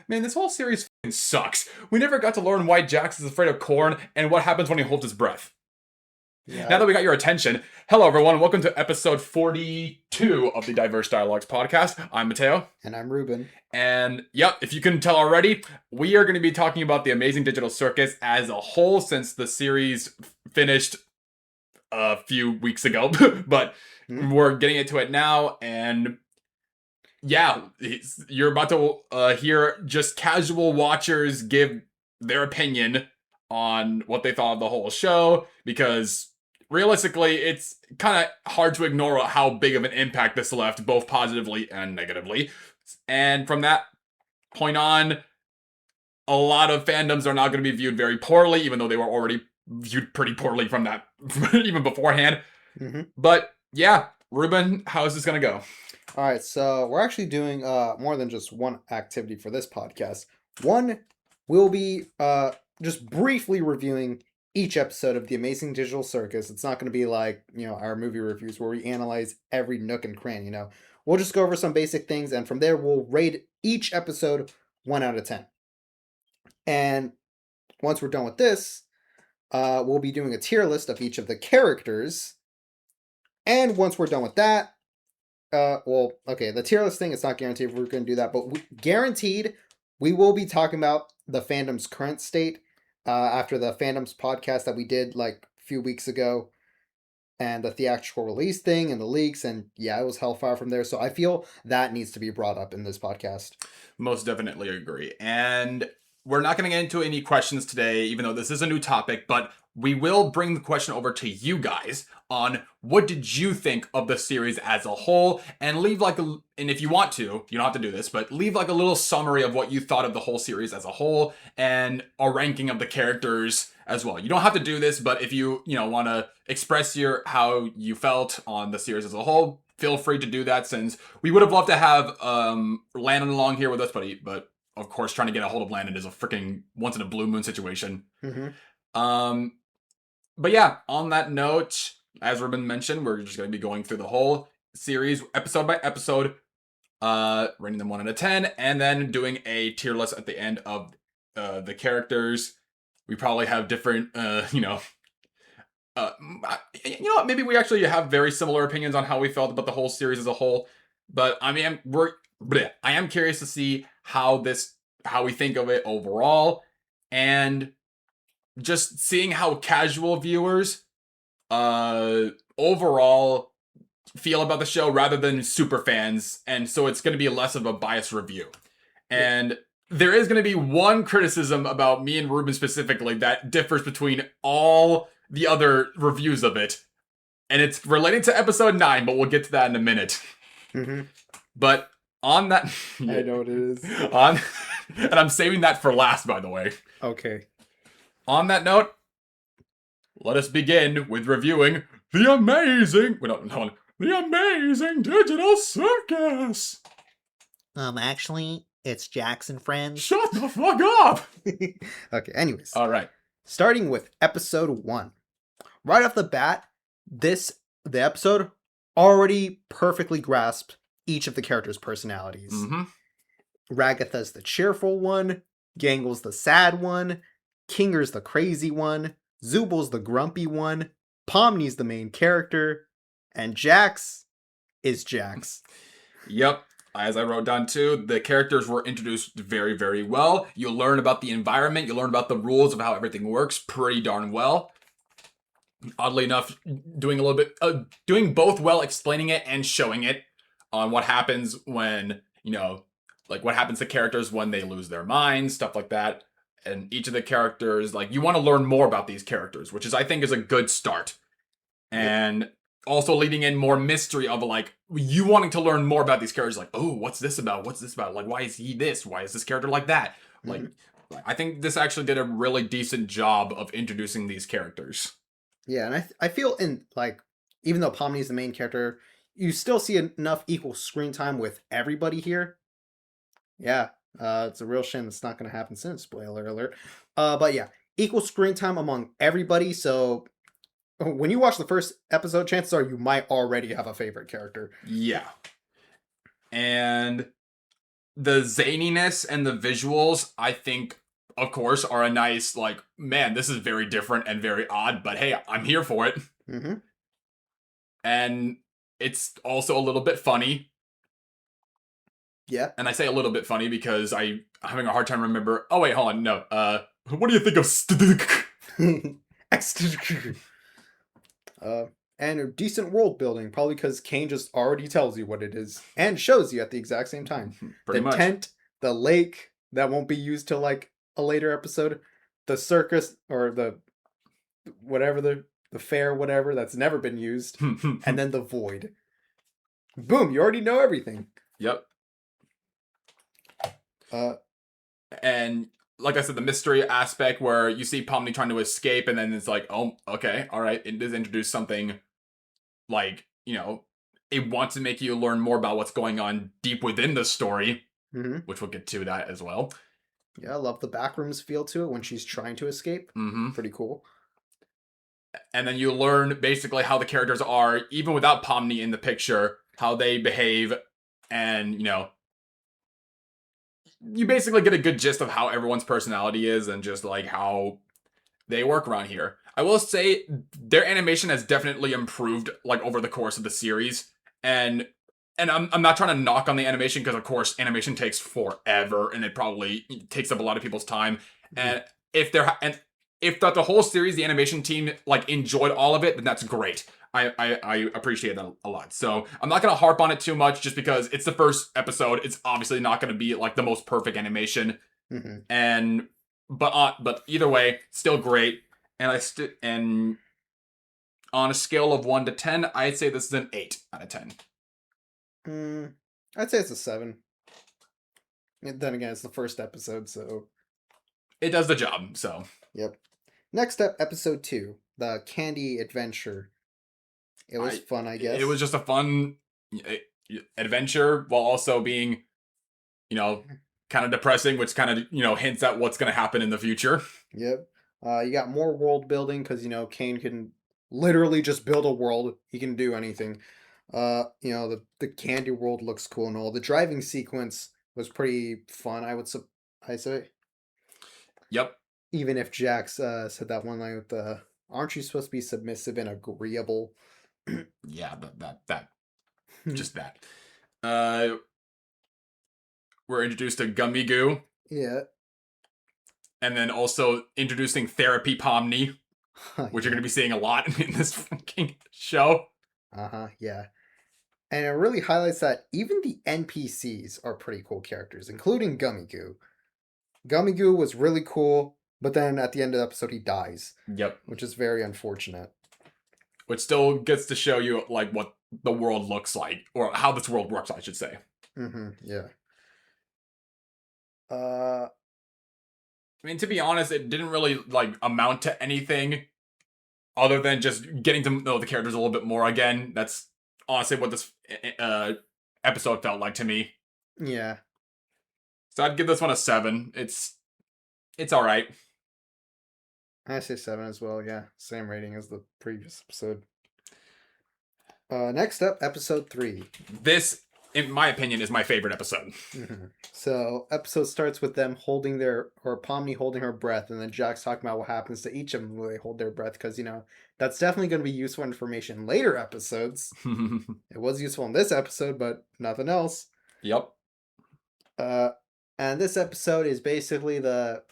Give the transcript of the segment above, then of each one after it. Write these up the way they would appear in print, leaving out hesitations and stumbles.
Man, this whole series fucking sucks. We never got to learn why Jax is afraid of corn and what happens when he holds his breath. Now Yeah, that we got your attention, hello everyone, welcome to episode 42 of the Diverse Dialogues podcast. I'm Mateo. and I'm Ruben. And yep, if you couldn't tell already, we are going to be talking about the Amazing Digital Circus as a whole since the series finished a few weeks ago. But Hmm? we're getting into it now, and yeah, you're about to hear just casual watchers give their opinion on what they thought of the whole show, because realistically, it's kind of hard to ignore how big of an impact this left, both positively and negatively. And from that point on, a lot of fandoms are now going to be viewed very poorly, even though they were already viewed pretty poorly from that even beforehand. Hmm. But yeah, Ruben, how is this going to go? All right, so we're actually doing more than just one activity for this podcast. One, we'll be just briefly reviewing each episode of The Amazing Digital Circus. It's not going to be like, our movie reviews where we analyze every nook and cranny, We'll just go over some basic things, and from there, we'll rate each episode 1 out of 10. And once we're done with this, we'll be doing a tier list of each of the characters. And once we're done with that, okay, the tier list thing, it's not guaranteed if we're going to do that, but guaranteed we will be talking about the fandom's current state after the fandom's podcast that we did like a few weeks ago, and the theatrical release thing and the leaks, and yeah, it was hellfire from there. So I feel that needs to be brought up in this podcast. Most definitely agree. And we're not going to get into any questions today, even though this is a new topic, but we will bring the question over to you guys on what did you think of the series as a whole, and leave and if you want to, you don't have to do this, but leave like a little summary of what you thought of the whole series as a whole and a ranking of the characters as well. You don't have to do this, but if you want to express how you felt on the series as a whole, feel free to do that, since we would have loved to have Landon along here with us, but of course trying to get a hold of Landon is a freaking once in a blue moon situation. Mm-hmm. Um, but yeah, on that note, as Ruben mentioned, we're just going to be going through the whole series episode by episode, rating them 1 out of 10, and then doing a tier list at the end of the characters. We probably have different, what? Maybe we actually have very similar opinions on how we felt about the whole series as a whole. But I mean, I am curious to see how we think of it overall, and just seeing how casual viewers, overall feel about the show rather than super fans, and so it's going to be less of a biased review. Yeah. And there is going to be one criticism about me and Ruben specifically that differs between all the other reviews of it, and it's related to episode 9, but we'll get to that in a minute. Mm-hmm. But on that, I know what it is. And I'm saving that for last, by the way. Okay. On that note, let us begin with reviewing the amazing digital circus. Actually, it's Jackson Friends. Shut the fuck up. Okay, anyways. All right. Starting with episode 1. Right off the bat, the episode already perfectly grasped each of the characters' personalities. Mm-hmm. Ragatha's the cheerful one, Gangle's the sad one, Kinger's the crazy one, Zubal's the grumpy one, Pomni's the main character, and Jax is Jax. Yep. As I wrote down too, the characters were introduced very, very well. You learn about the environment, you learn about the rules of how everything works pretty darn well. Oddly enough, doing both well, explaining it and showing it on what happens when, what happens to characters when they lose their minds, stuff like that. And each of the characters, you want to learn more about these characters, which I think is a good start. And also leading in more mystery of you wanting to learn more about these characters, oh, what's this about? What's this about? Why is he this? Why is this character like that? Mm-hmm. I think this actually did a really decent job of introducing these characters. Yeah, and I feel even though Pomni is the main character, you still see enough equal screen time with everybody here. Yeah, it's a real shame it's not going to happen soon, spoiler alert. But yeah, equal screen time among everybody, so when you watch the first episode, chances are you might already have a favorite character. Yeah. And the zaniness and the visuals, I think, of course, are a nice, like, man, this is very different and very odd, but hey, I'm here for it. Mm-hmm. And it's also a little bit funny. Yeah. And I say a little bit funny because I'm having a hard time remember. Oh, wait, hold on. No. What do you think of uh, and a decent world building, probably because Kane just already tells you what it is and shows you at the exact same time. Pretty The much. tent, the lake that won't be used till like a later episode, the circus or the whatever the fair, whatever that's never been used, and then the void. Boom! You already know everything. Yep. Uh, And like I said, the mystery aspect where you see Pomni trying to escape, and then it's like, oh, okay, all right. It does introduce something like, it wants to make you learn more about what's going on deep within the story, mm-hmm. which we'll get to that as well. Yeah, I love the backrooms feel to it when she's trying to escape. Mm-hmm. Pretty cool. And then you learn basically how the characters are, even without Pomni in the picture, how they behave, and, you basically get a good gist of how everyone's personality is and just like how they work around here. I will say their animation has definitely improved like over the course of the series, and I'm not trying to knock on the animation because of course animation takes forever and it probably takes up a lot of people's time. And if throughout the whole series the animation team like enjoyed all of it, then that's great. I appreciate that a lot. So I'm not gonna harp on it too much just because it's the first episode. It's obviously not gonna be like the most perfect animation, Mm-hmm. and but either way, still great. And on a scale of 1 to 10, I'd say this is an 8 out of 10. I'd say it's a 7. And then again, it's the first episode, so It does the job. So yep. Next up, episode 2, the Candy Adventure. It was fun, I guess. It was just a fun adventure while also being, kind of depressing, which kind of hints at what's going to happen in the future. Yep. You got more world building because Kane can literally just build a world. He can do anything. The candy world looks cool and all. The driving sequence was pretty fun. I say. Yep. Even if Jax said that one line with the, "Aren't you supposed to be submissive and agreeable?" Yeah, that just that. We're introduced to Gummy Goo. Yeah. And then also introducing Therapy Pomni, which you're going to be seeing a lot in this fucking show. Yeah. And it really highlights that even the NPCs are pretty cool characters, including Gummy Goo. Gummy Goo was really cool, but then at the end of the episode he dies. Yep. Which is very unfortunate. Which still gets to show you like what the world looks like, or how this world works, I should say. Yeah. I mean, to be honest, it didn't really like amount to anything other than just getting to know the characters a little bit more again. That's honestly what this episode felt like to me. Yeah. So I'd give this one a 7. It's all right. I say 7 as well. Yeah, same rating as the previous episode. Next up, episode 3. This, in my opinion, is my favorite episode. So, episode starts with them Pomni holding her breath, and then Jack's talking about what happens to each of them when they hold their breath, because, that's definitely going to be useful information in later episodes. It was useful in this episode, but nothing else. Yep. And this episode is basically the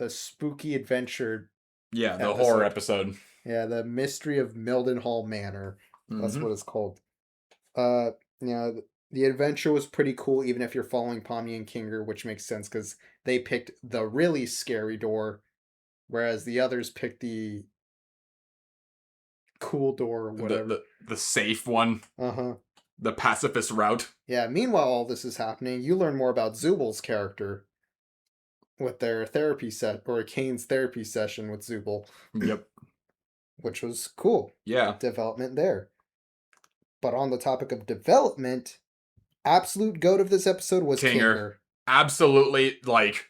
spooky adventure. Yeah, the horror episode. Yeah, the mystery of Mildenhall Manor. That's what it's called. The adventure was pretty cool, even if you're following Pomni and Kinger, which makes sense because they picked the really scary door, whereas the others picked the cool door or whatever. The safe one. The pacifist route. Yeah, meanwhile all this is happening, you learn more about Zubal's character with their therapy Kane's therapy session with Zubal. Yep. Which was cool. Yeah. Development there. But on the topic of development, absolute goat of this episode was Kinger. Absolutely, like,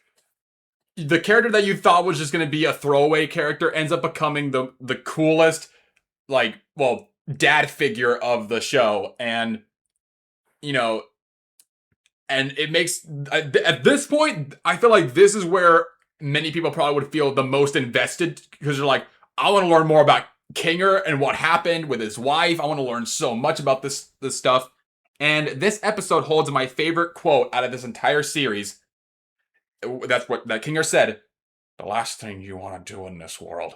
the character that you thought was just going to be a throwaway character ends up becoming the coolest, like, dad figure of the show. And, And it makes, at this point, I feel like this is where many people probably would feel the most invested, because you're like, I want to learn more about Kinger and what happened with his wife. I want to learn so much about this stuff. And this episode holds my favorite quote out of this entire series. That's what that Kinger said. The last thing you want to do in this world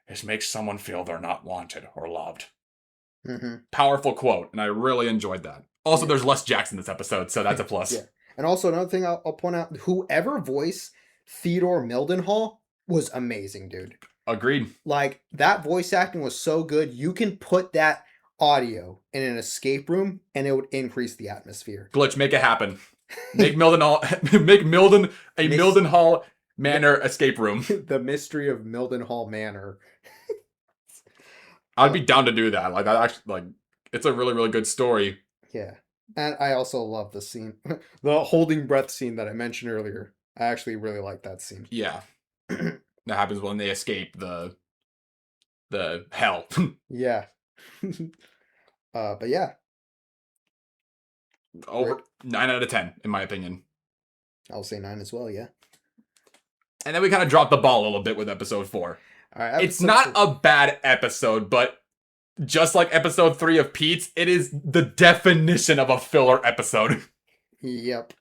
is make someone feel they're not wanted or loved. Mm-hmm. Powerful quote, and I really enjoyed that. Also, Yeah. there's less Jackson this episode, so that's a plus. Yeah. And also another thing I'll point out: whoever voiced Theodore Mildenhall was amazing, dude. Agreed. Like, that voice acting was so good. You can put that audio in an escape room, and it would increase the atmosphere. Glitch, make it happen. Make Mildenhall, make Milden a Mildenhall Manor escape room. The mystery of Mildenhall Manor. I'd be down to do that. Like, I actually like. It's a really, really good story. Yeah. And I also love the scene, the holding breath scene that I mentioned earlier. I actually really like that scene. Yeah, that happens when they escape the hell. Yeah. But yeah, Over 9 out of 10, in my opinion. I'll say 9 as well. Yeah. And then we kind of dropped the ball a little bit with episode 4. All right. It's not a bad episode, but just like episode 3 of Pete's, it is the definition of a filler episode. Yep.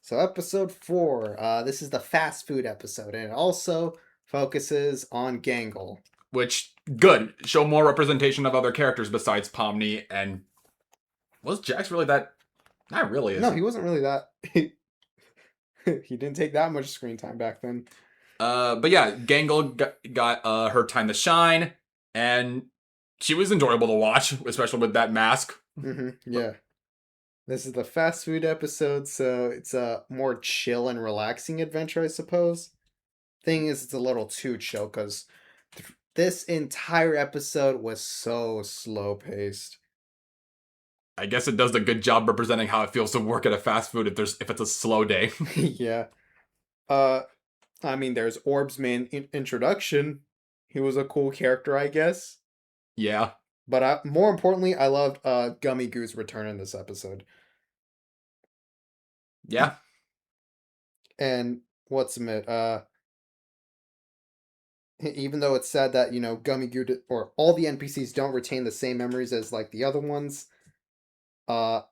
So episode 4, this is the fast food episode, and it also focuses on Gangle. Which, good. Show more representation of other characters besides Pomni. And was Jax really that? Not really. No, he wasn't really that. He didn't take that much screen time back then. But yeah, Gangle got her time to shine, and she was enjoyable to watch, especially with that mask. Mm-hmm. Yeah. This is the fast food episode, so it's a more chill and relaxing adventure, I suppose. Thing is, it's a little too chill because this entire episode was so slow paced. I guess it does a good job representing how it feels to work at a fast food if it's a slow day. Yeah. I mean, there's Orb's main introduction. He was a cool character, I guess. Yeah. But more importantly, I loved Gummy Goo's return in this episode. Yeah. And what's it? Even though it's sad that, Gummy Goo or all the NPCs don't retain the same memories as like the other ones. They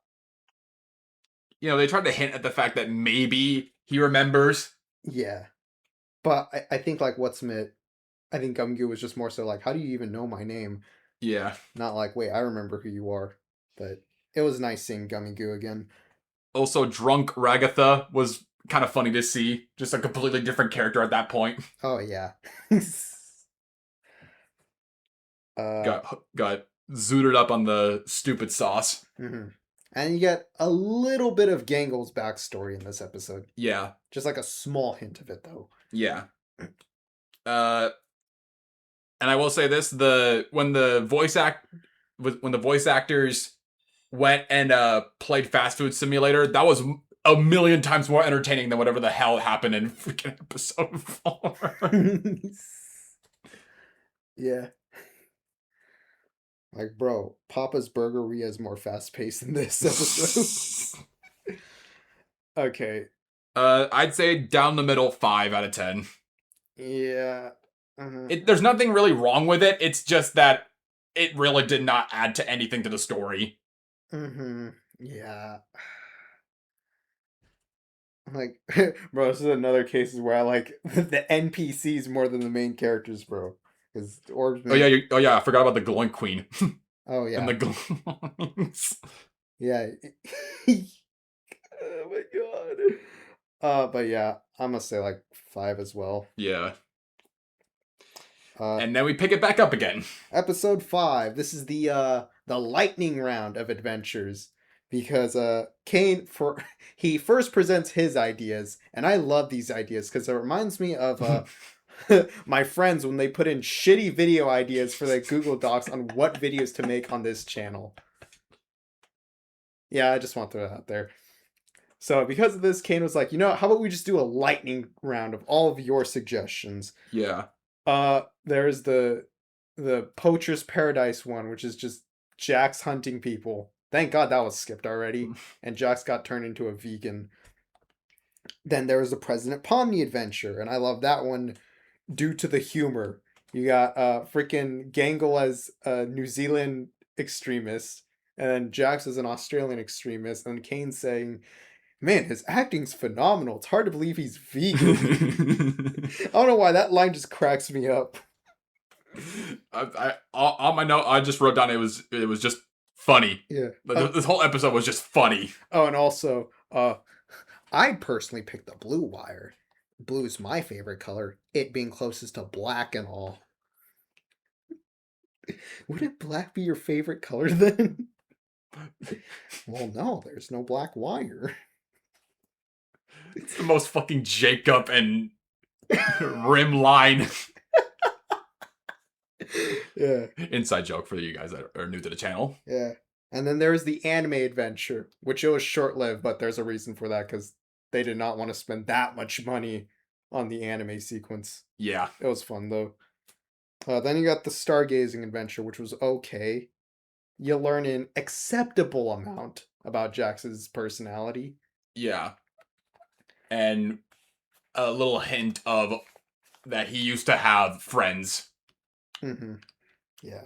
tried to hint at the fact that maybe he remembers. Yeah. But I think like I think Gummy Goo was just more so like, how do you even know my name? Yeah. Not like, wait, I remember who you are. But it was nice seeing Gummy Goo again. Also, drunk Ragatha was kind of funny to see. Just a completely different character at that point. Oh yeah. Got zooted up on the stupid sauce. Mm-hmm. And you get a little bit of Gangle's backstory in this episode. Yeah. Just like a small hint of it, though. Yeah. And I will say this: when the voice actors went and played Fast Food Simulator, that was a million times more entertaining than whatever the hell happened in freaking episode 4. Yeah. Like, bro, Papa's Burgeria is more fast paced than this episode. Okay. I'd say down the middle, 5 out of 10. Yeah. Uh-huh. There's nothing really wrong with it. It's just that it really did not add to anything to the story. Mm-hmm. Yeah. Like, bro, this is another case where I like the NPCs more than the main characters, bro. Because Orbs. Oh yeah, I forgot about the Gloink Queen. Oh yeah. And the Gloinks. Yeah. Oh my god. But yeah, I'm gonna say like 5 as well. Yeah. And then we pick it back up again. Episode 5. This is the lightning round of adventures. Because Kane he first presents his ideas, and I love these ideas because it reminds me of my friends when they put in shitty video ideas for their Google Docs on what videos to make on this channel. Yeah, I just want to throw that out there. So because of this, Kane was like, how about we just do a lightning round of all of your suggestions? Yeah. There's the Poacher's Paradise one, which is just Jax hunting people. Thank God that was skipped already, and Jax got turned into a vegan. Then there was the President Pomni adventure, and I love that one due to the humor. You got freaking Gangle as a New Zealand extremist, and then Jax as an Australian extremist, and Kane saying, "Man, his acting's phenomenal. It's hard to believe he's vegan." I don't know why that line just cracks me up. On my note, I just wrote down it was just funny. Yeah. This whole episode was just funny. Oh, and also, I personally picked the blue wire. Blue is my favorite color, it being closest to black and all. Wouldn't black be your favorite color then? Well, no, there's no black wire. It's the most fucking Jacob and rim line. Yeah. Inside joke for you guys that are new to the channel. Yeah. And then there's the anime adventure, which it was short-lived, but there's a reason for that because they did not want to spend that much money on the anime sequence. Yeah. It was fun though. Then you got the stargazing adventure, which was okay. You learn an acceptable amount about Jax's personality. Yeah. And a little hint of that he used to have friends. Mm-hmm. Yeah.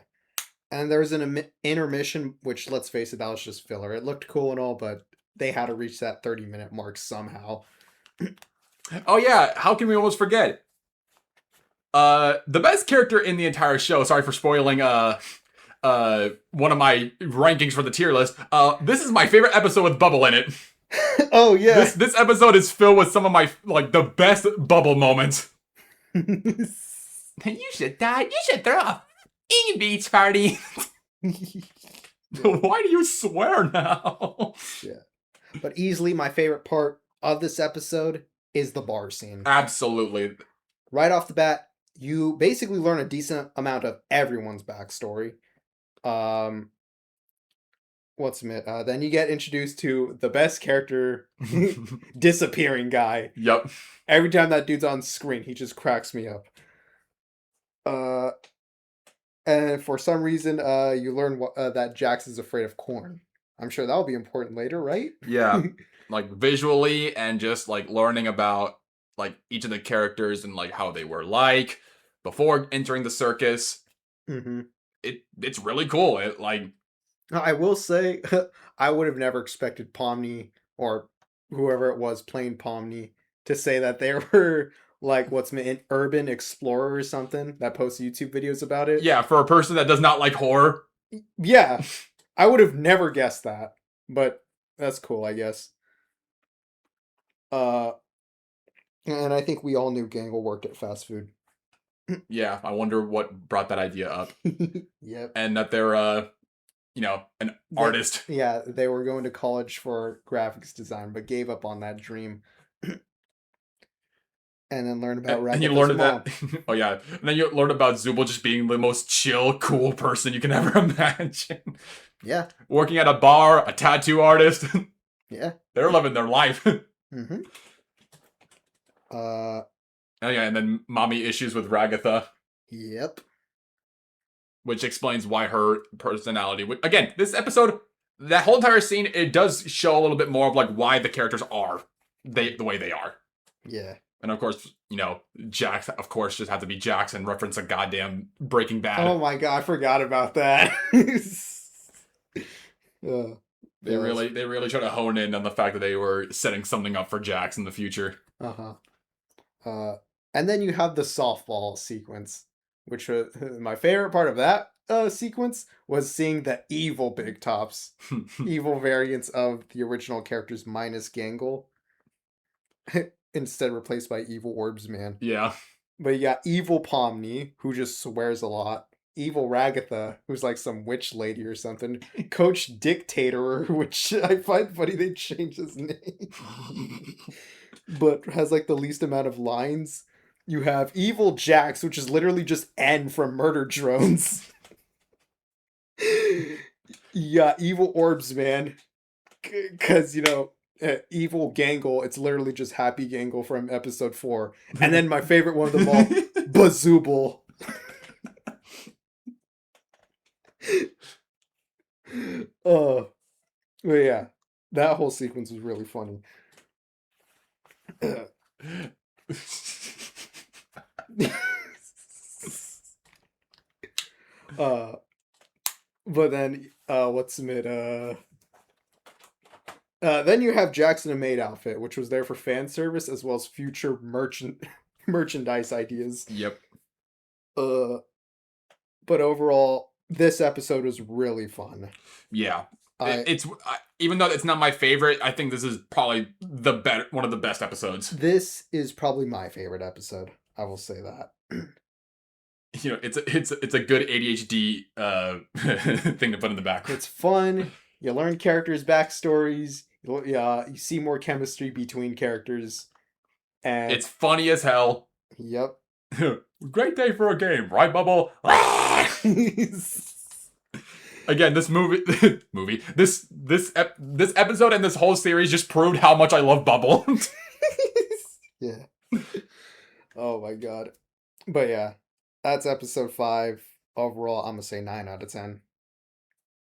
And there was an intermission, which, let's face it, that was just filler. It looked cool and all, but they had to reach that 30-minute mark somehow. Oh yeah, how can we almost forget? The best character in the entire show, sorry for spoiling one of my rankings for the tier list. This is my favorite episode with Bubble in it. Oh yeah. This episode is filled with some of my the best Bubble moments. You should throw a beach party. Why do you swear now? Yeah. But easily my favorite part of this episode is the bar scene. Absolutely. Right off the bat, you basically learn a decent amount of everyone's backstory. Then you get introduced to the best character, disappearing guy. Yep. Every time that dude's on screen, he just cracks me up. And for some reason, you learn that Jax is afraid of corn. I'm sure that'll be important later, right? Yeah. Like visually and just like learning about like each of the characters and like how they were like before entering the circus. Mm-hmm. It's really cool. It like I will say, I would have never expected Pomni or whoever it was playing Pomni to say that they were like an urban explorer or something that posts YouTube videos about it. yeah, for a person that does not like horror. Yeah, I would have never guessed that, but that's cool, I guess. And I think we all knew Gangle worked at fast food. Yeah, I wonder what brought that idea up. Yep. And that they're an artist. Yeah, they were going to college for graphics design, but gave up on that dream. And then learn about and you learned that. Oh yeah, and then you learn about Zubul just being the most chill, cool person you can ever imagine. Yeah. Working at a bar, a tattoo artist. Yeah. They're living their life. Mm-hmm. Oh yeah, and then mommy issues with Ragatha. Yep. Which explains why her personality. Again, this episode, that whole entire scene, it does show a little bit more of like why the characters are the way they are. Yeah. And of course, Jax, of course, just had to be Jax and reference a goddamn Breaking Bad. Oh my god, I forgot about that. They really try to hone in on the fact that they were setting something up for Jax in the future. Uh-huh. And then you have the softball sequence, which was my favorite part of that sequence was seeing the evil Big Tops, evil variants of the original characters minus Gangle, instead replaced by evil Orbs Man. Yeah. But you got evil Pomni, who just swears a lot. Evil Ragatha, who's like some witch lady or something. Coach Dictator, which I find funny they changed his name. But has like the least amount of lines. You have Evil Jax, which is literally just N from Murder Drones. Yeah, Evil Orbs Man. Because, Evil Gangle, it's literally just Happy Gangle from episode 4. And then my favorite one of them all, Bazooble. Oh, but yeah, that whole sequence was really funny. uh, but then what's mid? Then you have Jackson and Maid outfit, which was there for fan service as well as future merchandise ideas. Yep. Uh, but overall, this episode was really fun. Yeah. I It's even though it's not my favorite, I think this is probably one of the best episodes. This is probably my favorite episode. I will say that. You know, it's a good ADHD thing to put in the background. It's fun. You learn characters' backstories. You see more chemistry between characters. And It's funny as hell. yep. Great day for a game, right, Bubble? Again, this this episode and this whole series just proved how much I love Bubble. Yeah. Oh my god. But yeah, that's episode 5. Overall, I'm gonna say 9 out of 10.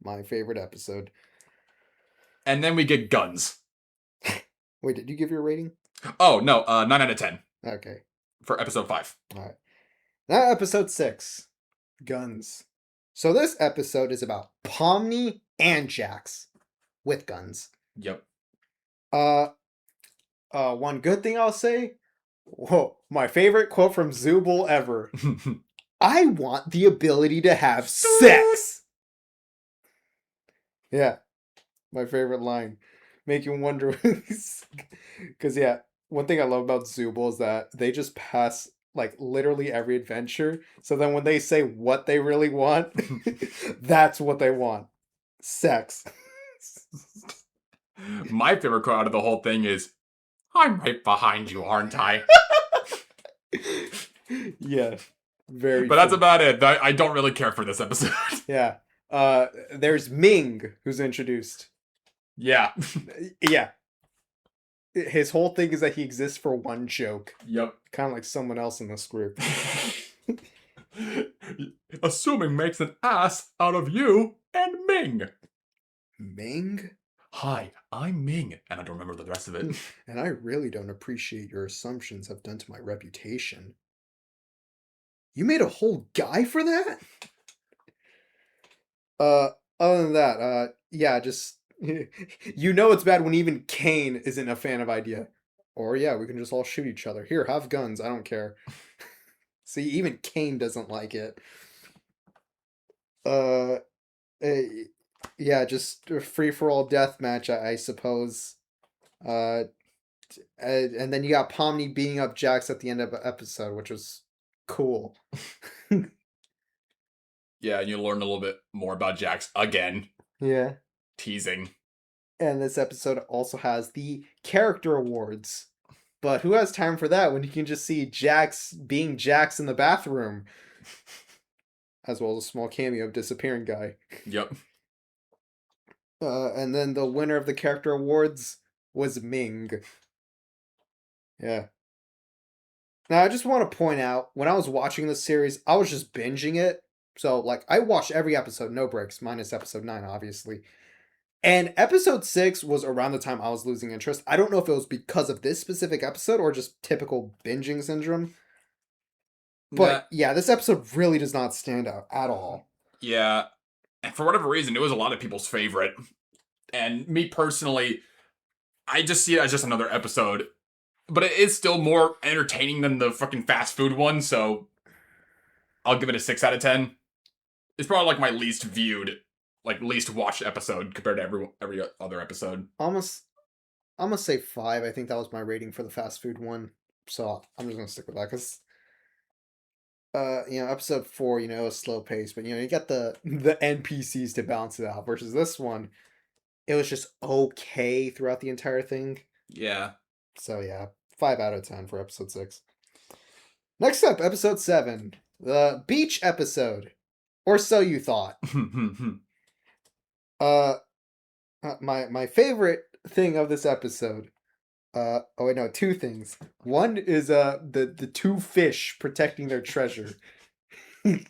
My favorite episode. And then we get guns. Wait, did you give your rating? Oh no, 9 out of 10 Okay. for episode 5. All right. Now episode 6, guns. So this episode is about Pomni and Jax with guns. Yep. One good thing I'll say. Whoa, my favorite quote from Zubul ever. I want the ability to have sex. Yeah, my favorite line. Make you wonder. Because, yeah, one thing I love about Zubul is that they just pass, like, literally every adventure. So then when they say what they really want, that's what they want. Sex. My favorite quote out of the whole thing is, "I'm right behind you, aren't I?" Yeah, very. But that's fun. about it. I don't really care for this episode. Yeah. There's Ming who's introduced. Yeah. Yeah. His whole thing is that he exists for one joke. Yep. Kind of like someone else in this group. Assuming makes an ass out of you and Ming. Ming? Hi, I'm Ming, and I don't remember the rest of it. And I really don't appreciate your assumptions have done to my reputation. You made a whole guy for that? Other than that, yeah, just you know it's bad when even Kane isn't a fan of idea. Or yeah, we can just all shoot each other. Here, have guns. I don't care. See, even Kane doesn't like it. Yeah, just a free for all death match, I suppose. And then you got Pomni beating up Jax at the end of the episode, which was cool. Yeah, and you learn a little bit more about Jax again. Yeah. Teasing. And this episode also has the character awards. But who has time for that when you can just see Jax being Jax in the bathroom? As well as a small cameo of Disappearing Guy. Yep. And then the winner of the character awards was Ming. Yeah. Now, I just want to point out, when I was watching this series, I was just binging it. So, like, I watched every episode, no breaks, minus episode 9, obviously. And episode 6 was around the time I was losing interest. I don't know if it was because of this specific episode or just typical binging syndrome. But, yeah, this episode really does not stand out at all. Yeah. And for whatever reason, it was a lot of people's favorite. And me personally, I just see it as just another episode. But it is still more entertaining than the fucking fast food one, so I'll give it a 6 out of 10. It's probably like my least viewed, like least watched episode compared to every other episode. I'm gonna say 5. I think that was my rating for the fast food one. So I'm just gonna stick with that because episode 4, a slow pace, but you got the NPCs to balance it out versus this one, it was just okay throughout the entire thing. Yeah. So yeah, 5 out of 10 for episode 6. Next up, episode 7, the beach episode, or so you thought. My favorite thing of this episode. Two things. One is the 2 fish protecting their treasure. I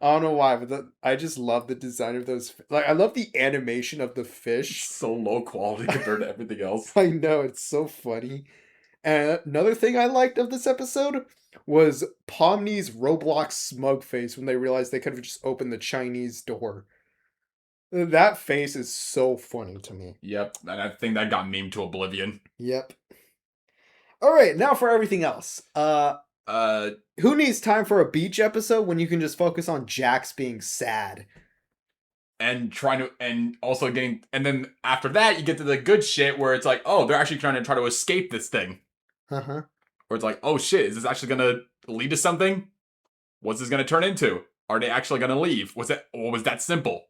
don't know why, but I just love the design of those. Like, I love the animation of the fish. So low quality compared to everything else. I know, it's so funny. And another thing I liked of this episode was Pomni's Roblox smug face when they realized they could have just opened the Chinese door. That face is so funny to me. Yep, and I think that got memed to oblivion. Yep. All right, now for everything else. Uh, Who needs time for a beach episode when you can just focus on Jax being sad? and trying to, and also getting, and then after that, you get to the good shit where it's like, oh, they're actually try to escape this thing. Uh-huh. Where it's like, oh shit, is this actually gonna lead to something? What's this gonna turn into? Are they actually gonna leave? Was that simple?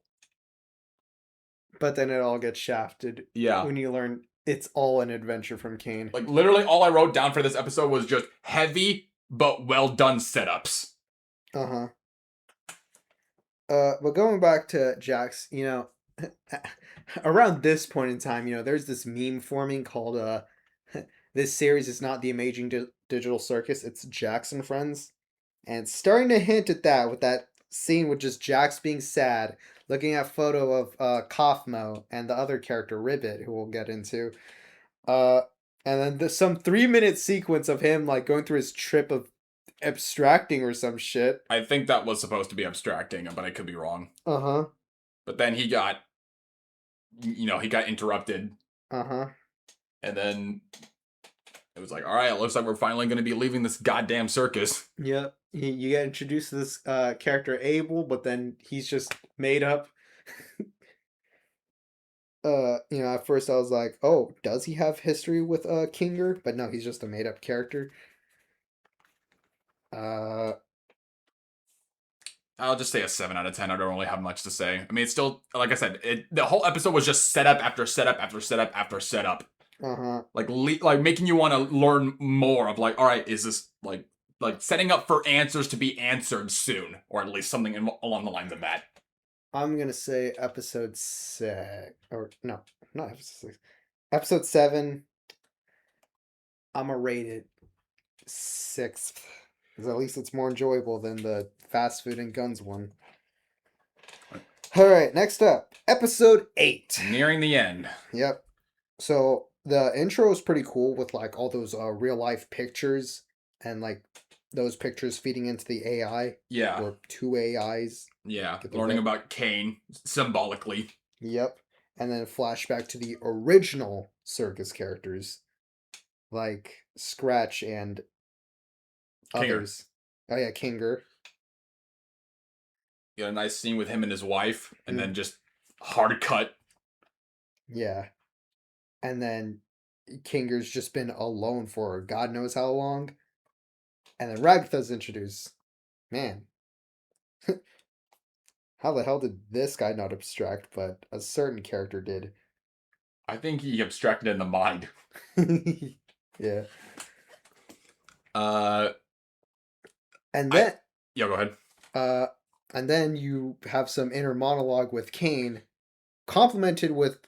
But then it all gets shafted Yeah. when you learn it's all an adventure from Kane. Like, literally, all I wrote down for this episode was just heavy but well done setups. Uh-huh. But going back to Jax, around this point in time, there's this meme forming called this series is not the Amazing Digital Circus, it's Jax and Friends. And it's starting to hint at that with that scene with just Jax being sad, looking at a photo of Kaufmo and the other character Ribbit, who we'll get into. Uh and then there's some 3-minute sequence of him like going through his trip of abstracting or some shit. I think that was supposed to be abstracting, but I could be wrong. Uh-huh. But then he got interrupted. Uh-huh. And then it was like, all right, it looks like we're finally going to be leaving this goddamn circus. Yep. You get introduced to this character Abel, but then he's just made up. At first I was like, oh, does he have history with Kinger? But no, he's just a made up character. I'll just say a 7 out of 10. I don't really have much to say. I mean, it's still, like I said, the whole episode was just setup after setup after setup after setup. Uh-huh. Like making you want to learn more of like, all right, is this like setting up for answers to be answered soon, or at least something along the lines of that. I'm gonna say episode 6, or no, not episode 6. Episode 7. I'm gonna rate it 6th, because at least it's more enjoyable than the fast food and guns one. All right, next up, episode 8. Nearing the end. Yep. So the intro is pretty cool with like all those real life pictures and like those pictures feeding into the AI. Yeah. Or 2 AIs. Yeah. Learning about Kane symbolically. Yep. And then flashback to the original circus characters like Scratch and Kinger. others. Oh yeah, Kinger. You got a nice scene with him and his wife, and then just hard cut. Yeah. And then Kinger's just been alone for God knows how long. And then Ragatha's introduced. Man. How the hell did this guy not abstract, but a certain character did? I think he abstracted in the mind. Yeah. And then yeah, go ahead. And then you have some inner monologue with Kane, complemented with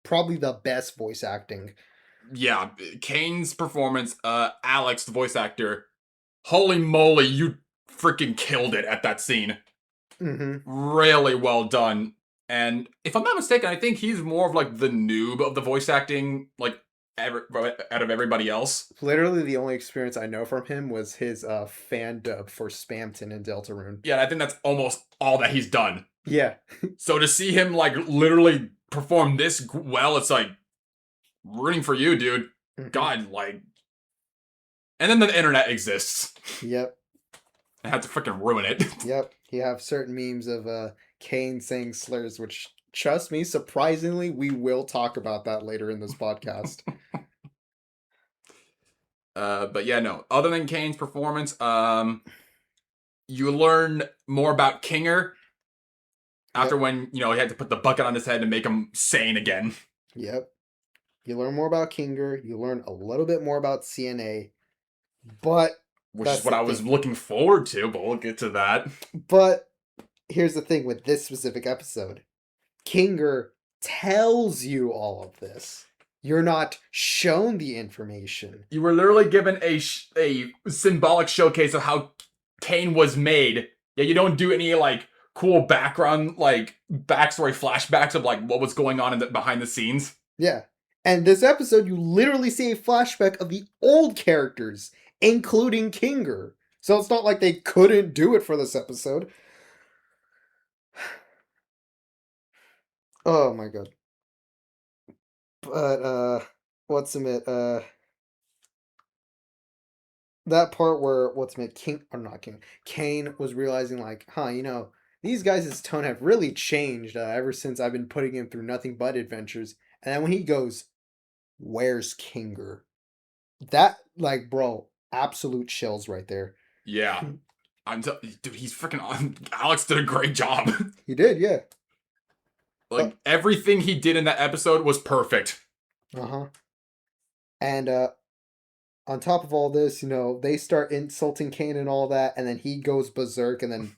probably the best voice acting. Yeah, Kane's performance, Alex, the voice actor, holy moly, you freaking killed it at that scene. Mm-hmm. Really well done. And if I'm not mistaken, I think he's more of like the noob of the voice acting, like out of everybody else. Literally the only experience I know from him was his fan dub for Spamton and Deltarune. Yeah, I think that's almost all that he's done. Yeah. So to see him like literally perform this well, it's like rooting for you, dude. Mm-hmm. God, like. And then the internet exists. Yep. I had to freaking ruin it. Yep. You have certain memes of Kane saying slurs, which, trust me, surprisingly, we will talk about that later in this podcast. But yeah, no. Other than Kane's performance, you learn more about Kinger after when, he had to put the bucket on his head to make him sane again. Yep. You learn more about Kinger. You learn a little bit more about CNA. But which is what I was looking forward to, but we'll get to that. But here's the thing with this specific episode. Kinger tells you all of this. You're not shown the information. You were literally given a symbolic showcase of how Kane was made. Yeah, you don't do any like cool background, like backstory flashbacks of like what was going on behind the scenes. Yeah. And this episode, you literally see a flashback of the old characters, including Kinger. So it's not like they couldn't do it for this episode. Oh my god. But that part where Kane was realizing like, these guys' tone have really changed ever since I've been putting him through nothing but adventures. And then when he goes, "Where's Kinger?" That, like, bro, absolute chills right there. Yeah. Dude, he's freaking on. Alex did a great job. He did, yeah. Like, everything he did in that episode was perfect. Uh-huh. And on top of all this, they start insulting Kane and all that, and then he goes berserk and then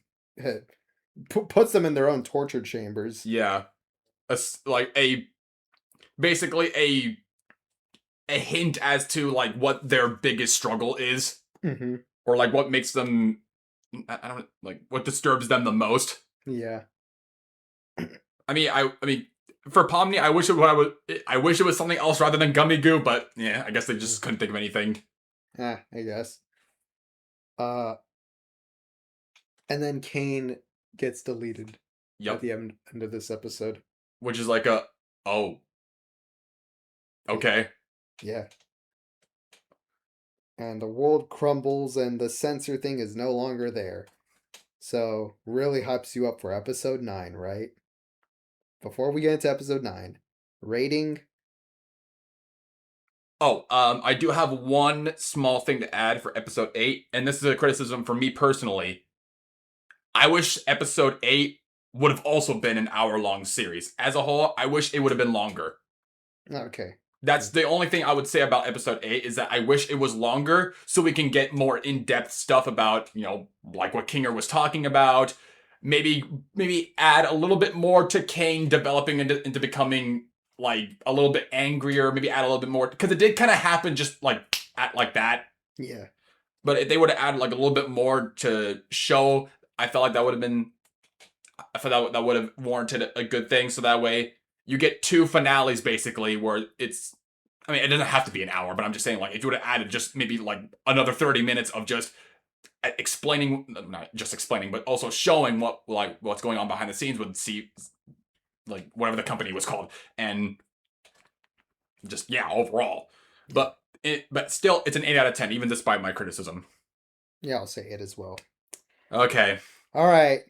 puts them in their own torture chambers. Yeah. Basically a hint as to, like, what their biggest struggle is. Mm-hmm. Or, like, what makes them, I don't, like, what disturbs them the most. Yeah. I mean, for Pomni, I wish it was something else rather than gummy goo, but yeah, I guess they just couldn't think of anything. I guess. And then Kane gets deleted at the end of this episode. Which is like okay. Yeah. And the world crumbles and the censor thing is no longer there. So, really hypes you up for episode 9, right? Before we get into episode 9, rating. I do have one small thing to add for episode 8, and this is a criticism for me personally. I wish episode 8 would have also been an hour-long series. As a whole, I wish it would have been longer. Okay. That's the only thing I would say about episode 8 is that I wish it was longer so we can get more in-depth stuff about, like what Kinger was talking about. Maybe add a little bit more to Kane developing into becoming like a little bit angrier. Maybe add a little bit more because it did kind of happen just like that. Yeah. But if they would have added like a little bit more to show, I felt like that would have been. I felt that would have warranted a good thing. So that way you get 2 finales basically where it's. I mean, it doesn't have to be an hour, but I'm just saying like if you would have added just maybe like another 30 minutes of just explaining, not just explaining, but also showing what's going on behind the scenes with like whatever the company was called, and just overall. But still, it's an 8 out of 10, even despite my criticism. Yeah, I'll say it as well. Okay. All right.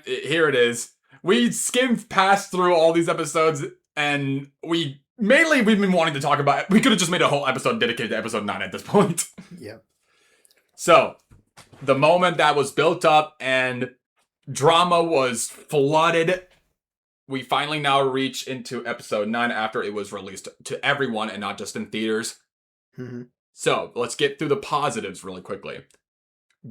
Here it is. We skimmed past through all these episodes, and we've been wanting to talk about it. We could have just made a whole episode dedicated to episode 9 at this point. Yep. So, the moment that was built up and drama was flooded, we finally now reach into episode 9 after it was released to everyone and not just in theaters. Mm-hmm. So, let's get through the positives really quickly.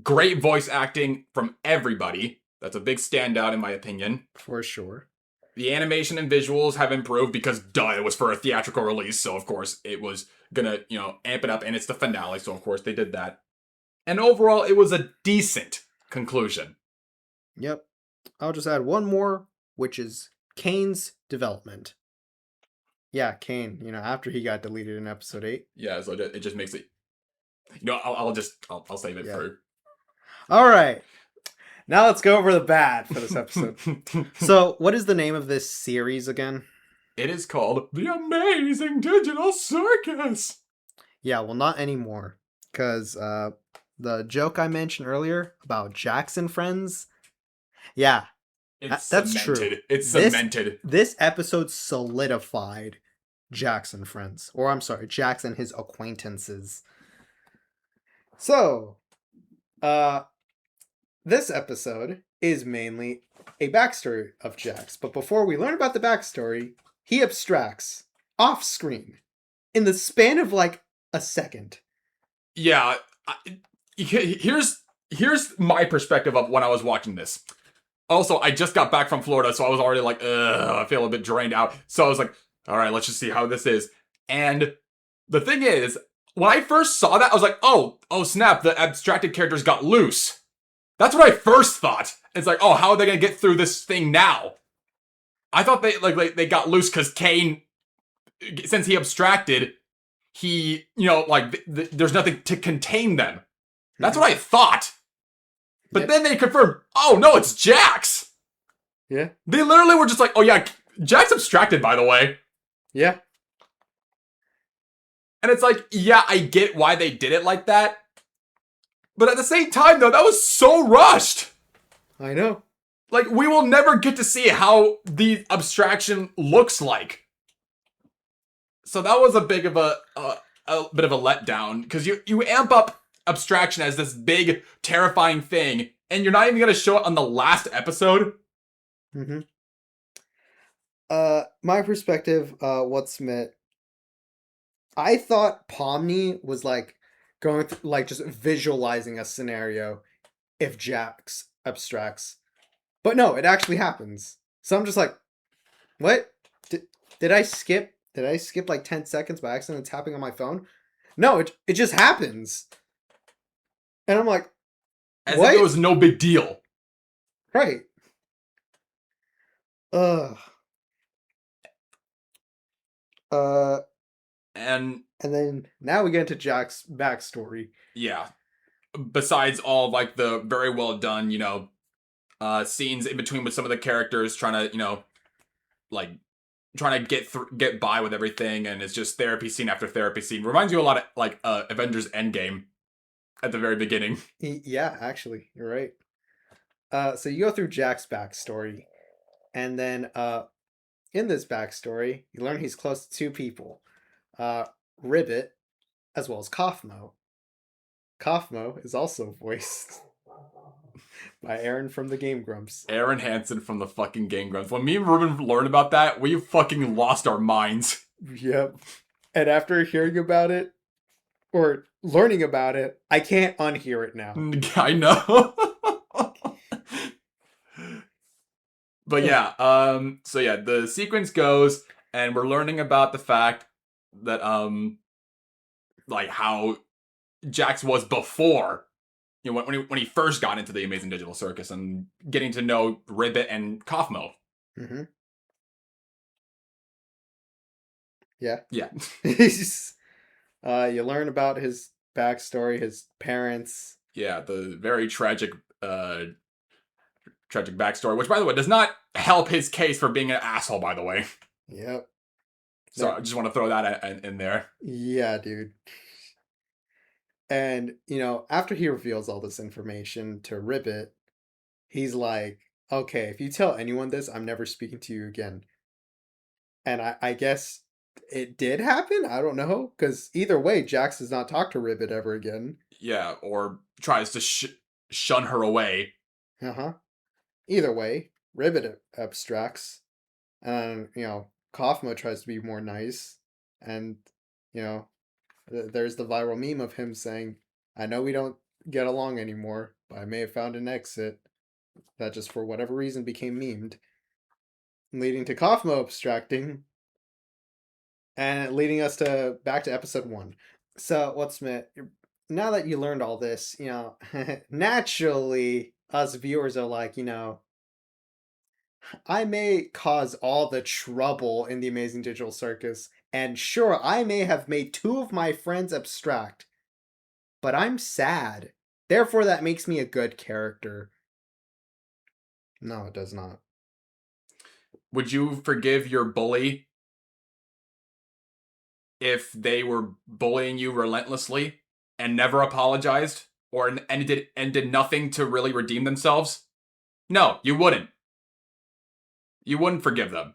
Great voice acting from everybody. That's a big standout in my opinion. For sure. The animation and visuals have improved because, it was for a theatrical release, so of course it was gonna, amp it up, and it's the finale, so of course they did that. And overall, it was a decent conclusion. Yep. I'll just add one more, which is Kane's development. Yeah, Kane, after he got deleted in episode 8. Yeah, so it just makes it... I'll save it for... All right. Now let's go over the bad for this episode. So, what is the name of this series again? It is called The Amazing Digital Circus. Yeah, well, not anymore. Because the joke I mentioned earlier about Jackson Friends, yeah, that's true. It's cemented. This episode solidified Jackson Friends. Or, I'm sorry, Jackson his acquaintances. So, this episode is mainly a backstory of Jax. But before we learn about the backstory, he abstracts off screen in the span of like a second. Yeah, here's my perspective of when I was watching this. Also, I just got back from Florida, so I was already like, I feel a bit drained out. So I was like, all right, let's just see how this is. And the thing is, when I first saw that, I was like, oh snap, the abstracted characters got loose. That's what I first thought. It's like, oh, how are they gonna get through this thing now? I thought they got loose because Kane since he abstracted, he, you know, like there's nothing to contain them. That's what I thought. But then they confirmed, oh no, it's Jax. Yeah. They literally were just like, oh yeah, Jax abstracted, by the way. Yeah. And it's like, yeah, I get why they did it like that. But at the same time, though, that was so rushed. I know. Like, we will never get to see how the abstraction looks like. So that was a bit of a letdown, because you amp up abstraction as this big, terrifying thing, and you're not even gonna show it on the last episode. Mm-hmm. My perspective, what's Smith? I thought Pomni was like going through, like just visualizing a scenario if Jax abstracts, but no, it actually happens. So I'm just like, what? Did I skip? Did I skip like 10 seconds by accident tapping on my phone? No, it just happens. And I'm like, As what? if it was no big deal. Right. Ugh. And then now we get into Jack's backstory. yeah. Besides all like the very well done, you know, scenes in between with some of the characters trying to, you know, like trying to get by with everything, and it's just therapy scene after therapy scene. Reminds you a lot of like Avengers Endgame at the very beginning. Yeah, actually, you're right. So you go through Jack's backstory, and then in this backstory, you learn he's close to two people, Ribbit, as well as Kaufmo. Kaufmo is also voiced by Aaron from the Game Grumps. Aaron Hansen from the fucking Game Grumps. When me and Ruben learned about that, we fucking lost our minds. Yep. And after hearing about it, or learning about it, I can't unhear it now. I know. But yeah, so yeah, the sequence goes, and we're learning about the fact that, like how Jax was before, you know, when he first got into the Amazing Digital Circus, and getting to know Ribbit and Kaufmo. Mm-hmm. Yeah. Yeah. You learn about his backstory, his parents. Yeah, the very tragic backstory, which, by the way, does not help his case for being an asshole, by the way. Yep. So I just want to throw that in there. Yeah, dude. And, you know, after he reveals all this information to Ribbit, he's like, okay, if you tell anyone this, I'm never speaking to you again. And I guess it did happen? I don't know. Because either way, Jax does not talk to Ribbit ever again. Yeah, or tries to shun her away. Uh-huh. Either way, Ribbit abstracts. And, you know, Kaufmo tries to be more nice. And, you know, there's the viral meme of him saying, I know we don't get along anymore, but I may have found an exit. That just for whatever reason became memed. Leading to Kaufmo abstracting. And leading us back to episode 1. So, what's now that you learned all this, you know, naturally, us viewers are like, you know, I may cause all the trouble in the Amazing Digital Circus, and sure, I may have made 2 of my friends abstract, but I'm sad. Therefore, that makes me a good character. No, it does not. Would you forgive your bully if they were bullying you relentlessly and never apologized, or and did nothing to really redeem themselves? No, you wouldn't. You wouldn't forgive them.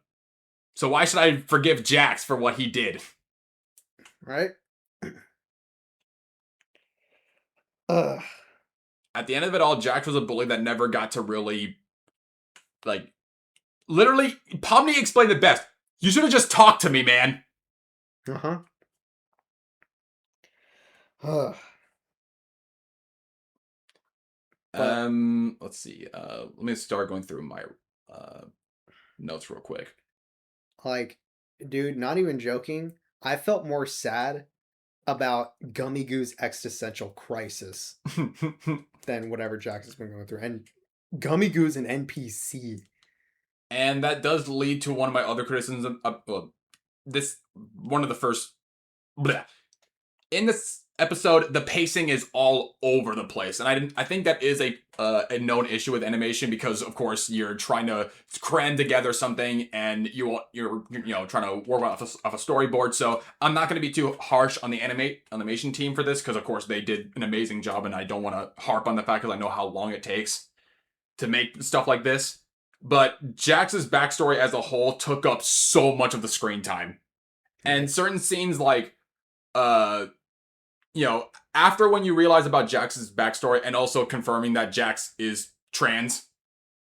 So why should I forgive Jax for what he did? Right? At the end of it all, Jax was a bully that never got to really, like, literally, Pomni explained it best. You should have just talked to me, man. Uh-huh. Let's see. Let me start going through my notes real quick. Like, dude, not even joking. I felt more sad about Gummy Goo's existential crisis than whatever Jax has been going through. And Gummy Goo's an NPC. And that does lead to one of my other criticisms this one of the first. Bleh. In this episode, the pacing is all over the place, and I think that is a known issue with animation because, of course, you're trying to cram together something, and you're trying to work off a storyboard. So I'm not going to be too harsh on the animation team for this because, of course, they did an amazing job, and I don't want to harp on the fact because I know how long it takes to make stuff like this. But Jax's backstory as a whole took up so much of the screen time, and certain scenes like after when you realize about Jax's backstory and also confirming that Jax is trans.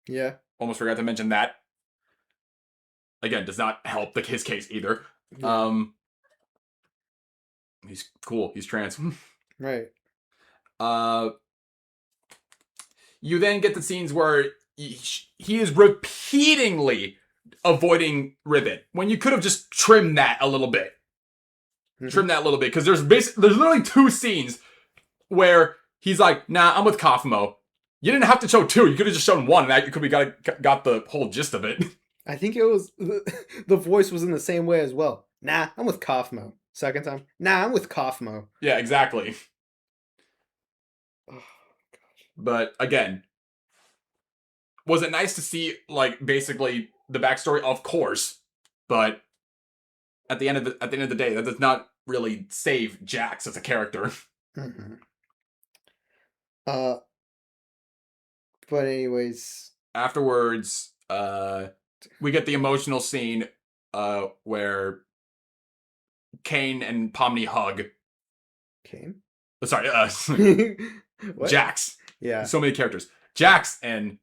Yeah. Almost forgot to mention that. Again, does not help his case either. Yeah. He's cool. He's trans. Right. You then get the scenes where he is repeatedly avoiding Ribbit when you could have just trimmed that a little bit. Trim that a little bit because there's literally 2 scenes where he's like, "Nah, I'm with Kafumo." You didn't have to show 2. You could have just shown 1, and that you could have got the whole gist of it. I think it was the voice was in the same way as well. Nah, I'm with Kafumo. Second time, nah, I'm with Kafumo. Yeah, exactly. Oh, gosh. But again, was it nice to see basically the backstory? Of course, but at the end of the day, that does not really save Jax as a character. Mm-hmm. But anyways, afterwards, we get the emotional scene, where Kane and Pomni hug. Kane? Sorry, What? Jax. Yeah. So many characters. Jax and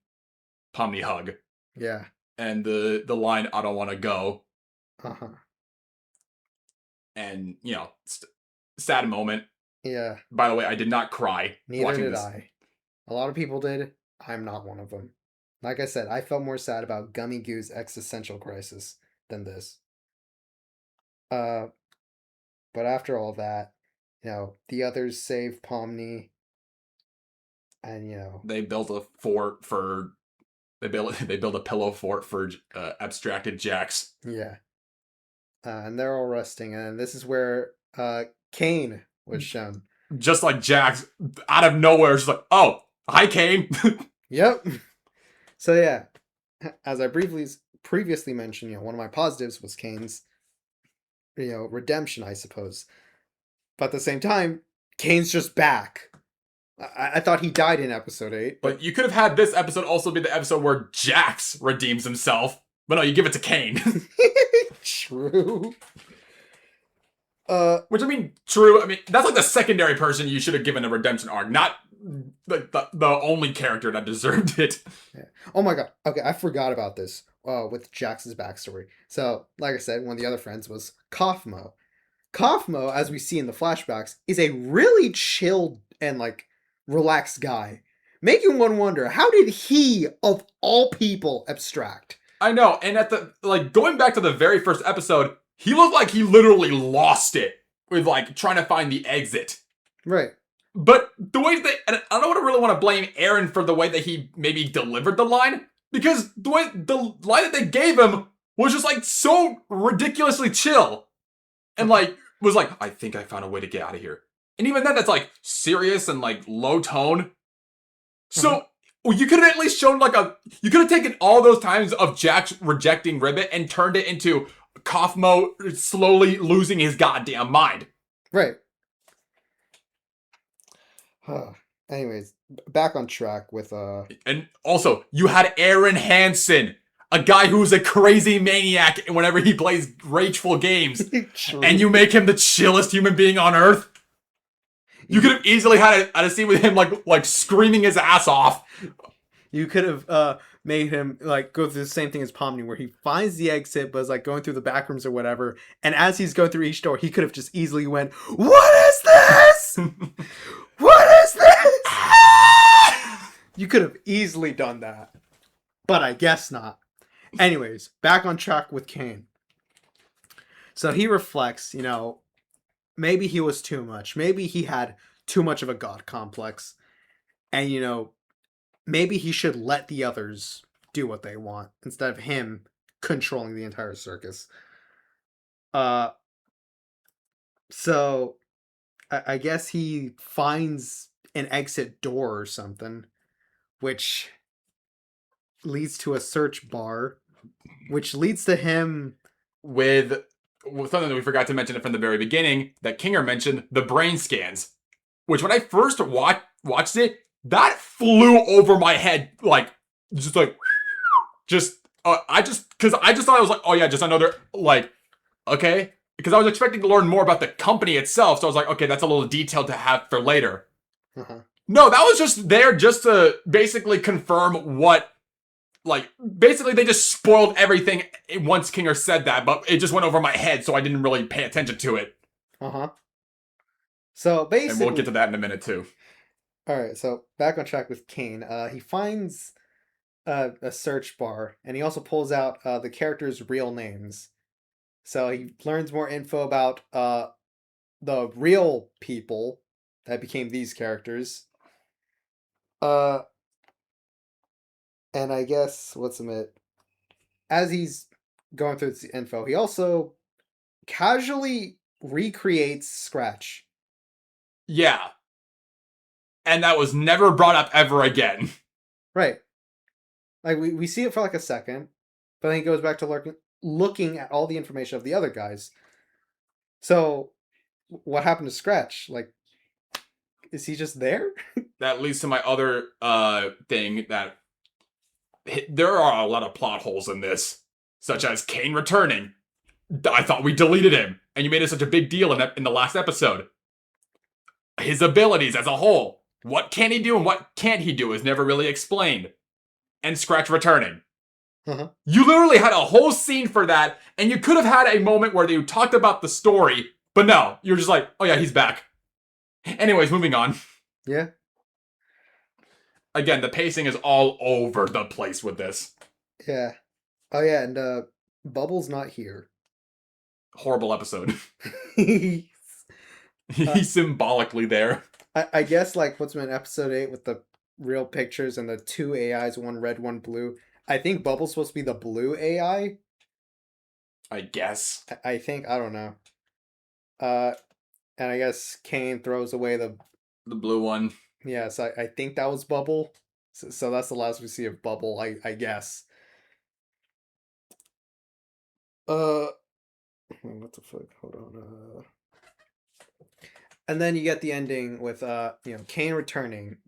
Pomni hug. Yeah. And the line, "I don't want to go." Uh-huh. And, sad moment. Yeah. By the way, I did not cry. Neither did I. A lot of people did. I'm not one of them. Like I said, I felt more sad about Gummy Goo's existential crisis than this. But after all that, the others save Pomni, and they built a fort for. They built a pillow fort for abstracted Jax. Yeah. And they're all resting, and this is where Kane was shown. Just like Jax, out of nowhere, just like, "Oh, hi, Kane." Yep. So yeah, as I previously mentioned, one of my positives was Kane's, redemption, I suppose. But at the same time, Kane's just back. I thought he died in episode 8. But you could have had this episode also be the episode where Jax redeems himself. But no, you give it to Kane. True. Which, true. That's like the secondary person you should have given a redemption arc, not the only character that deserved it. Yeah. Oh my god. Okay, I forgot about this with Jax's backstory. So, like I said, one of the other friends was Kafumo. Kafumo, as we see in the flashbacks, is a really chill and relaxed guy, making one wonder, how did he, of all people, abstract? I know, and at the going back to the very first episode, he looked like he literally lost it with trying to find the exit. Right. But the way and I don't really want to blame Aaron for the way that he maybe delivered the line, because the line that they gave him was just so ridiculously chill, and was "I think I found a way to get out of here." And even then, that's serious and low tone. So you could have at least shown you could have taken all those times of Jax rejecting Ribbit and turned it into Kafumo slowly losing his goddamn mind. Right. Anyways, back on track with And also, you had Aaron Hansen, a guy who's a crazy maniac whenever he plays rageful games, and you make him the chillest human being on Earth. You could have easily had a scene with him screaming his ass off. You could have made him go through the same thing as Pomni, where he finds the exit but is going through the back rooms or whatever, and as he's going through each door, he could have just easily went, "What is this? What is this?" You could have easily done that, but I guess not. Anyways, back on track with Kane. So he reflects, maybe he was too much. Maybe he had too much of a god complex. And, maybe he should let the others do what they want instead of him controlling the entire circus. Uh, so I guess he finds an exit door or something, which leads to a search bar, which leads to him. With something that we forgot to mention from the very beginning that Kinger mentioned, the brain scans, which when I first watched it, that flew over my head just like just I just thought it was like, oh yeah, just another like, okay, because I was expecting to learn more about the company itself, so I was like, okay, that's a little detail to have for later. Uh-huh. No, that was just there just to basically confirm what, like, basically they just spoiled everything once Kinger said that, but it just went over my head, so I didn't really pay attention to it. Uh-huh. So And we'll get basically, to that in a minute too. all right. So back on track with Kane. He finds a search bar, and he also pulls out the characters' real names. So he learns more info about the real people that became these characters. Uh, and I guess what's it? As he's going through this info, he also casually recreates Scratch. Yeah. And that was never brought up ever again. Right. Like we see it for like a second, but then he goes back to looking at all the information of the other guys. So what happened to Scratch? Like, is he just there? That leads to my other thing that there are a lot of plot holes in this, such as Kane returning. I thought we deleted him, and you made it such a big deal in the last episode. His abilities as a whole, what can he do and what can't he do, is never really explained. And Scratch returning. Uh-huh. You literally had a whole scene for that, and you could have had a moment where you talked about the story, but no, you're just like, oh yeah, he's back. Anyways, moving on. Yeah. Again, the pacing is all over the place with this. Yeah. Oh yeah, and Bubble's not here. Horrible episode. He's, He's symbolically there. I guess like what's in episode 8 with the real pictures and the two AIs, one red, one blue. I think Bubble's supposed to be the blue AI. I guess. I think I don't know. And I guess Kane throws away the The blue one. yes. I think that was Bubble. So that's the last we see of Bubble. I guess. What the fuck? Hold on. And then you get the ending with Kane returning,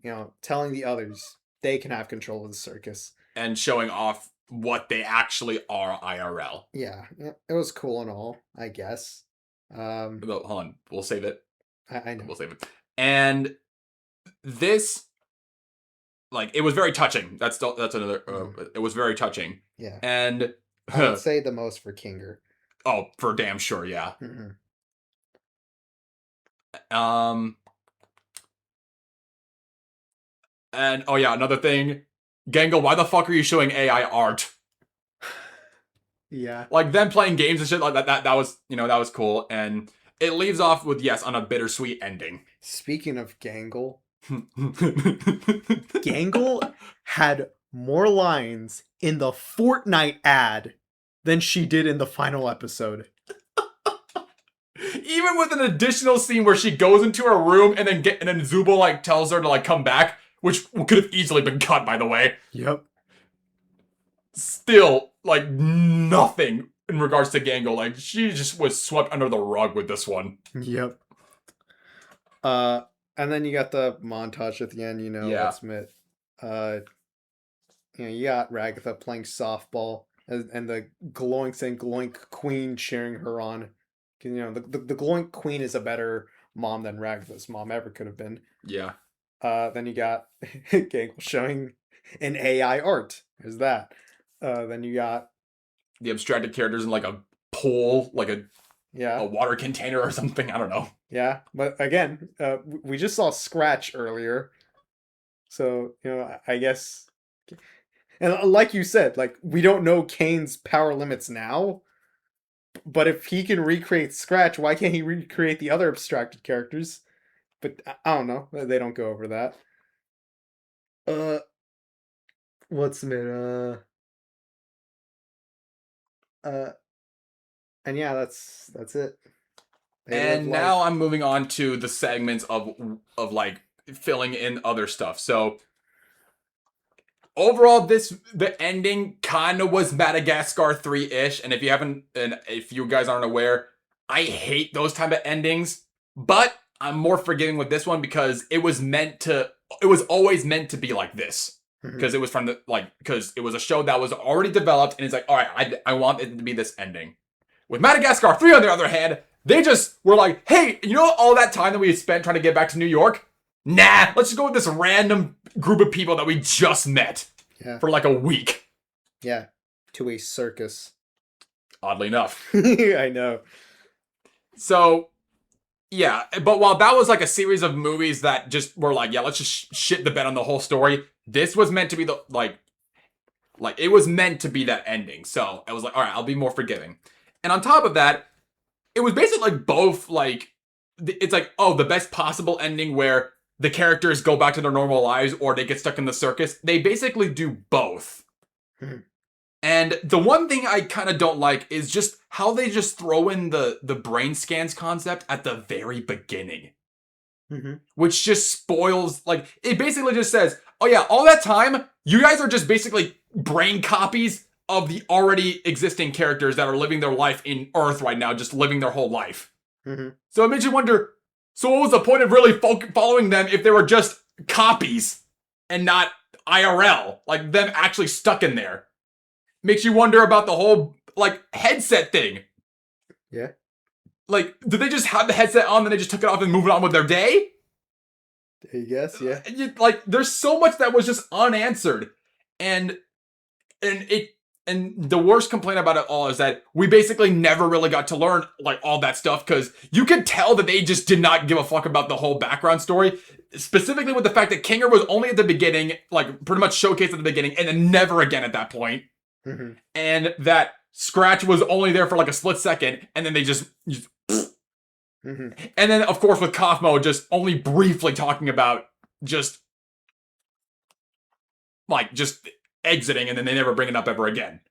telling the others they can have control of the circus. And showing off what they actually are IRL. Yeah, it was cool and all, I guess. Hold on, we'll save it. I know. We'll save it. And this, like, it was very touching. That's another. It was very touching. Yeah. And I would say the most for Kinger. Oh, for damn sure, yeah. Mm-hmm. And oh yeah, another thing, Gangle, why the fuck are you showing AI art? Yeah. Like them playing games and shit like that. That was, that was cool, and it leaves off with, yes, on a bittersweet ending. Speaking of Gangle, Gangle had more lines in the Fortnite ad than she did in the final episode. Even with an additional scene where she goes into her room and then Zubul like tells her to like come back, which could have easily been cut, by the way. Yep. Still, like, nothing in regards to Gangle. Like, she just was swept under the rug with this one. Yep. And then you got the montage at the end, Yeah. Let's admit. You got Ragatha playing softball and the glowing queen cheering her on. The glowing queen is a better mom than Ragatha's mom ever could have been. Yeah. Then you got Gangle showing an AI art. There's that. Then you got the abstracted characters in like a pool, like a yeah, water container or something. I don't know. Yeah, but again, we just saw Scratch earlier, so I guess, and like you said, like we don't know Kane's power limits now, but if he can recreate Scratch, why can't he recreate the other abstracted characters? But I don't know. They don't go over that. What's it? And yeah, that's it. They live And life. now I'm moving on to the segments of like filling in other stuff. So overall, the ending kind of was Madagascar 3-ish. And if you guys aren't aware, I hate those type of endings. But I'm more forgiving with this one because it was always meant to be like this. Because it was because it was a show that was already developed, and it's like, all right, I want it to be this ending. With Madagascar 3, on the other hand, they just were like, hey, you know all that time that we spent trying to get back to New York? Nah, let's just go with this random group of people that we just met for like a week. Yeah, to a circus. Oddly enough. I know. So, yeah, but while that was like a series of movies that just were like, yeah, let's just shit the bed on the whole story, this was meant to be like it was meant to be that ending. So I was like, all right, I'll be more forgiving. And on top of that, it was basically like both like, it's like, oh, the best possible ending where the characters go back to their normal lives or they get stuck in the circus. They basically do both. And the one thing I kind of don't like is just how they just throw in the brain scans concept at the very beginning. Which just spoils, like, it basically just says, oh yeah, all that time, you guys are just basically brain copies of the already existing characters that are living their life in Earth right now, just living their whole life. So it makes you wonder, so what was the point of really following them if they were just copies and not IRL, like them actually stuck in there? Makes you wonder about the whole, like, headset thing. Yeah. Like, did they just have the headset on, then they just took it off and moved on with their day? I guess, yeah. Like, there's so much that was just unanswered. And the worst complaint about it all is that we basically never really got to learn, like, all that stuff, because you could tell that they just did not give a fuck about the whole background story, specifically with the fact that Kinger was only at the beginning, like, pretty much showcased at the beginning, and then never again at that point. And that Scratch was only there for, like, a split second, and then they just and then, of course, with Kaufmo just only briefly talking about just exiting, and then they never bring it up ever again.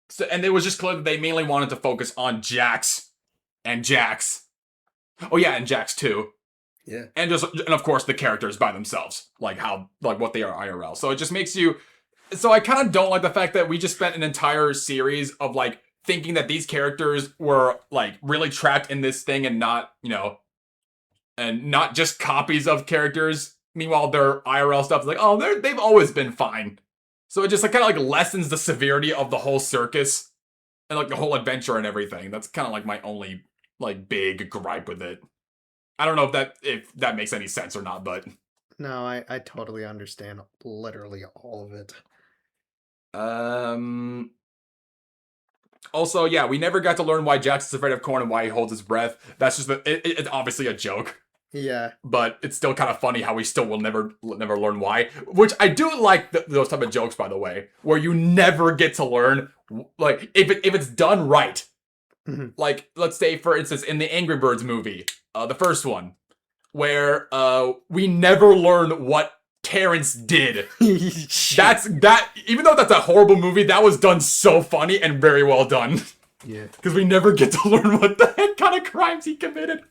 So, and it was just clear that they mainly wanted to focus on Jax and Jax. Oh yeah, and Jax too. Yeah. And of course the characters by themselves, like what they are IRL. So it just makes you. So I kind of don't like the fact that we just spent an entire series of like thinking that these characters were like really trapped in this thing and not, and not just copies of characters. Meanwhile, their IRL stuff is like, oh, they've always been fine. So it just like kind of like lessens the severity of the whole circus and like the whole adventure and everything. That's kind of like my only like big gripe with it. I don't know if that makes any sense or not, but no, I totally understand literally all of it. Also, yeah, we never got to learn why Jax is afraid of corn and why he holds his breath. That's just it's obviously a joke. Yeah. But it's still kind of funny how we still will never learn why. Which I do like those type of jokes, by the way, where you never get to learn, like, if it's done right. Like, let's say, for instance, in the Angry Birds movie, the first one, where we never learn what Terrence did. Even though that's a horrible movie, that was done so funny and very well done. Yeah. Because we never get to learn what the heck kind of crimes he committed.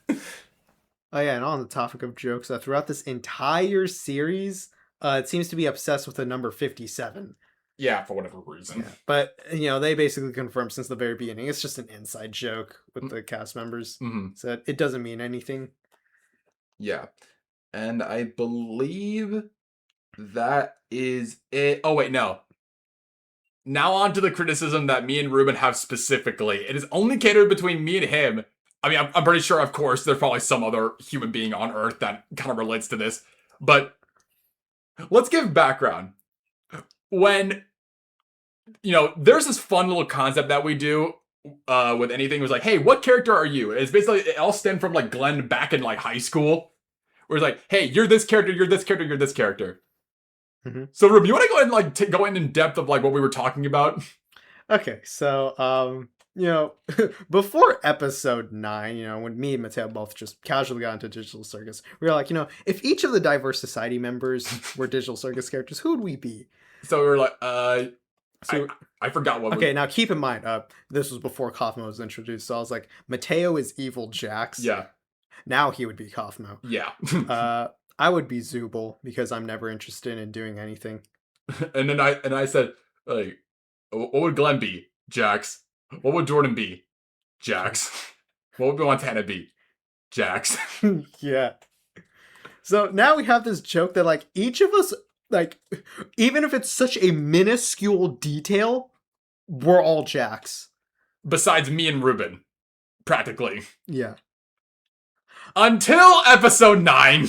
Oh yeah, and on the topic of jokes, throughout this entire series, it seems to be obsessed with the number 57. Yeah, for whatever reason. Yeah. But, they basically confirmed since the very beginning, it's just an inside joke with the cast members. So it doesn't mean anything. Yeah. And I believe that is it. Oh, wait, no. Now on to the criticism that me and Ruben have specifically. It is only catered between me and him. I mean, I'm pretty sure, of course, there's probably some other human being on Earth that kind of relates to this. But let's give background. When, there's this fun little concept that we do with anything. It was like, hey, what character are you? It's basically, it all stemmed from, like, Glenn back in, like, high school. Where it's like, hey, you're this character, you're this character, you're this character. So, Ruben, you want to go ahead and, like, go in depth of, like, what we were talking about? Okay, so, before episode 9, when me and Mateo both just casually got into Digital Circus, we were like, if each of the Diverse Society members were Digital Circus characters, who would we be? So we were like, So I forgot what. okay, now keep in mind, this was before Kaufmo was introduced, so I was like, Mateo is evil Jax. Yeah. Now he would be Kaufmo. Yeah. I would be Zubul because I'm never interested in doing anything. And then I said, like, what would Glenn be? Jax. What would Jordan be? Jax. What would Montana be? Jax. Yeah. So now we have this joke that like each of us, like, even if it's such a minuscule detail, we're all Jax. Besides me and Ruben, practically. Yeah. Until episode 9,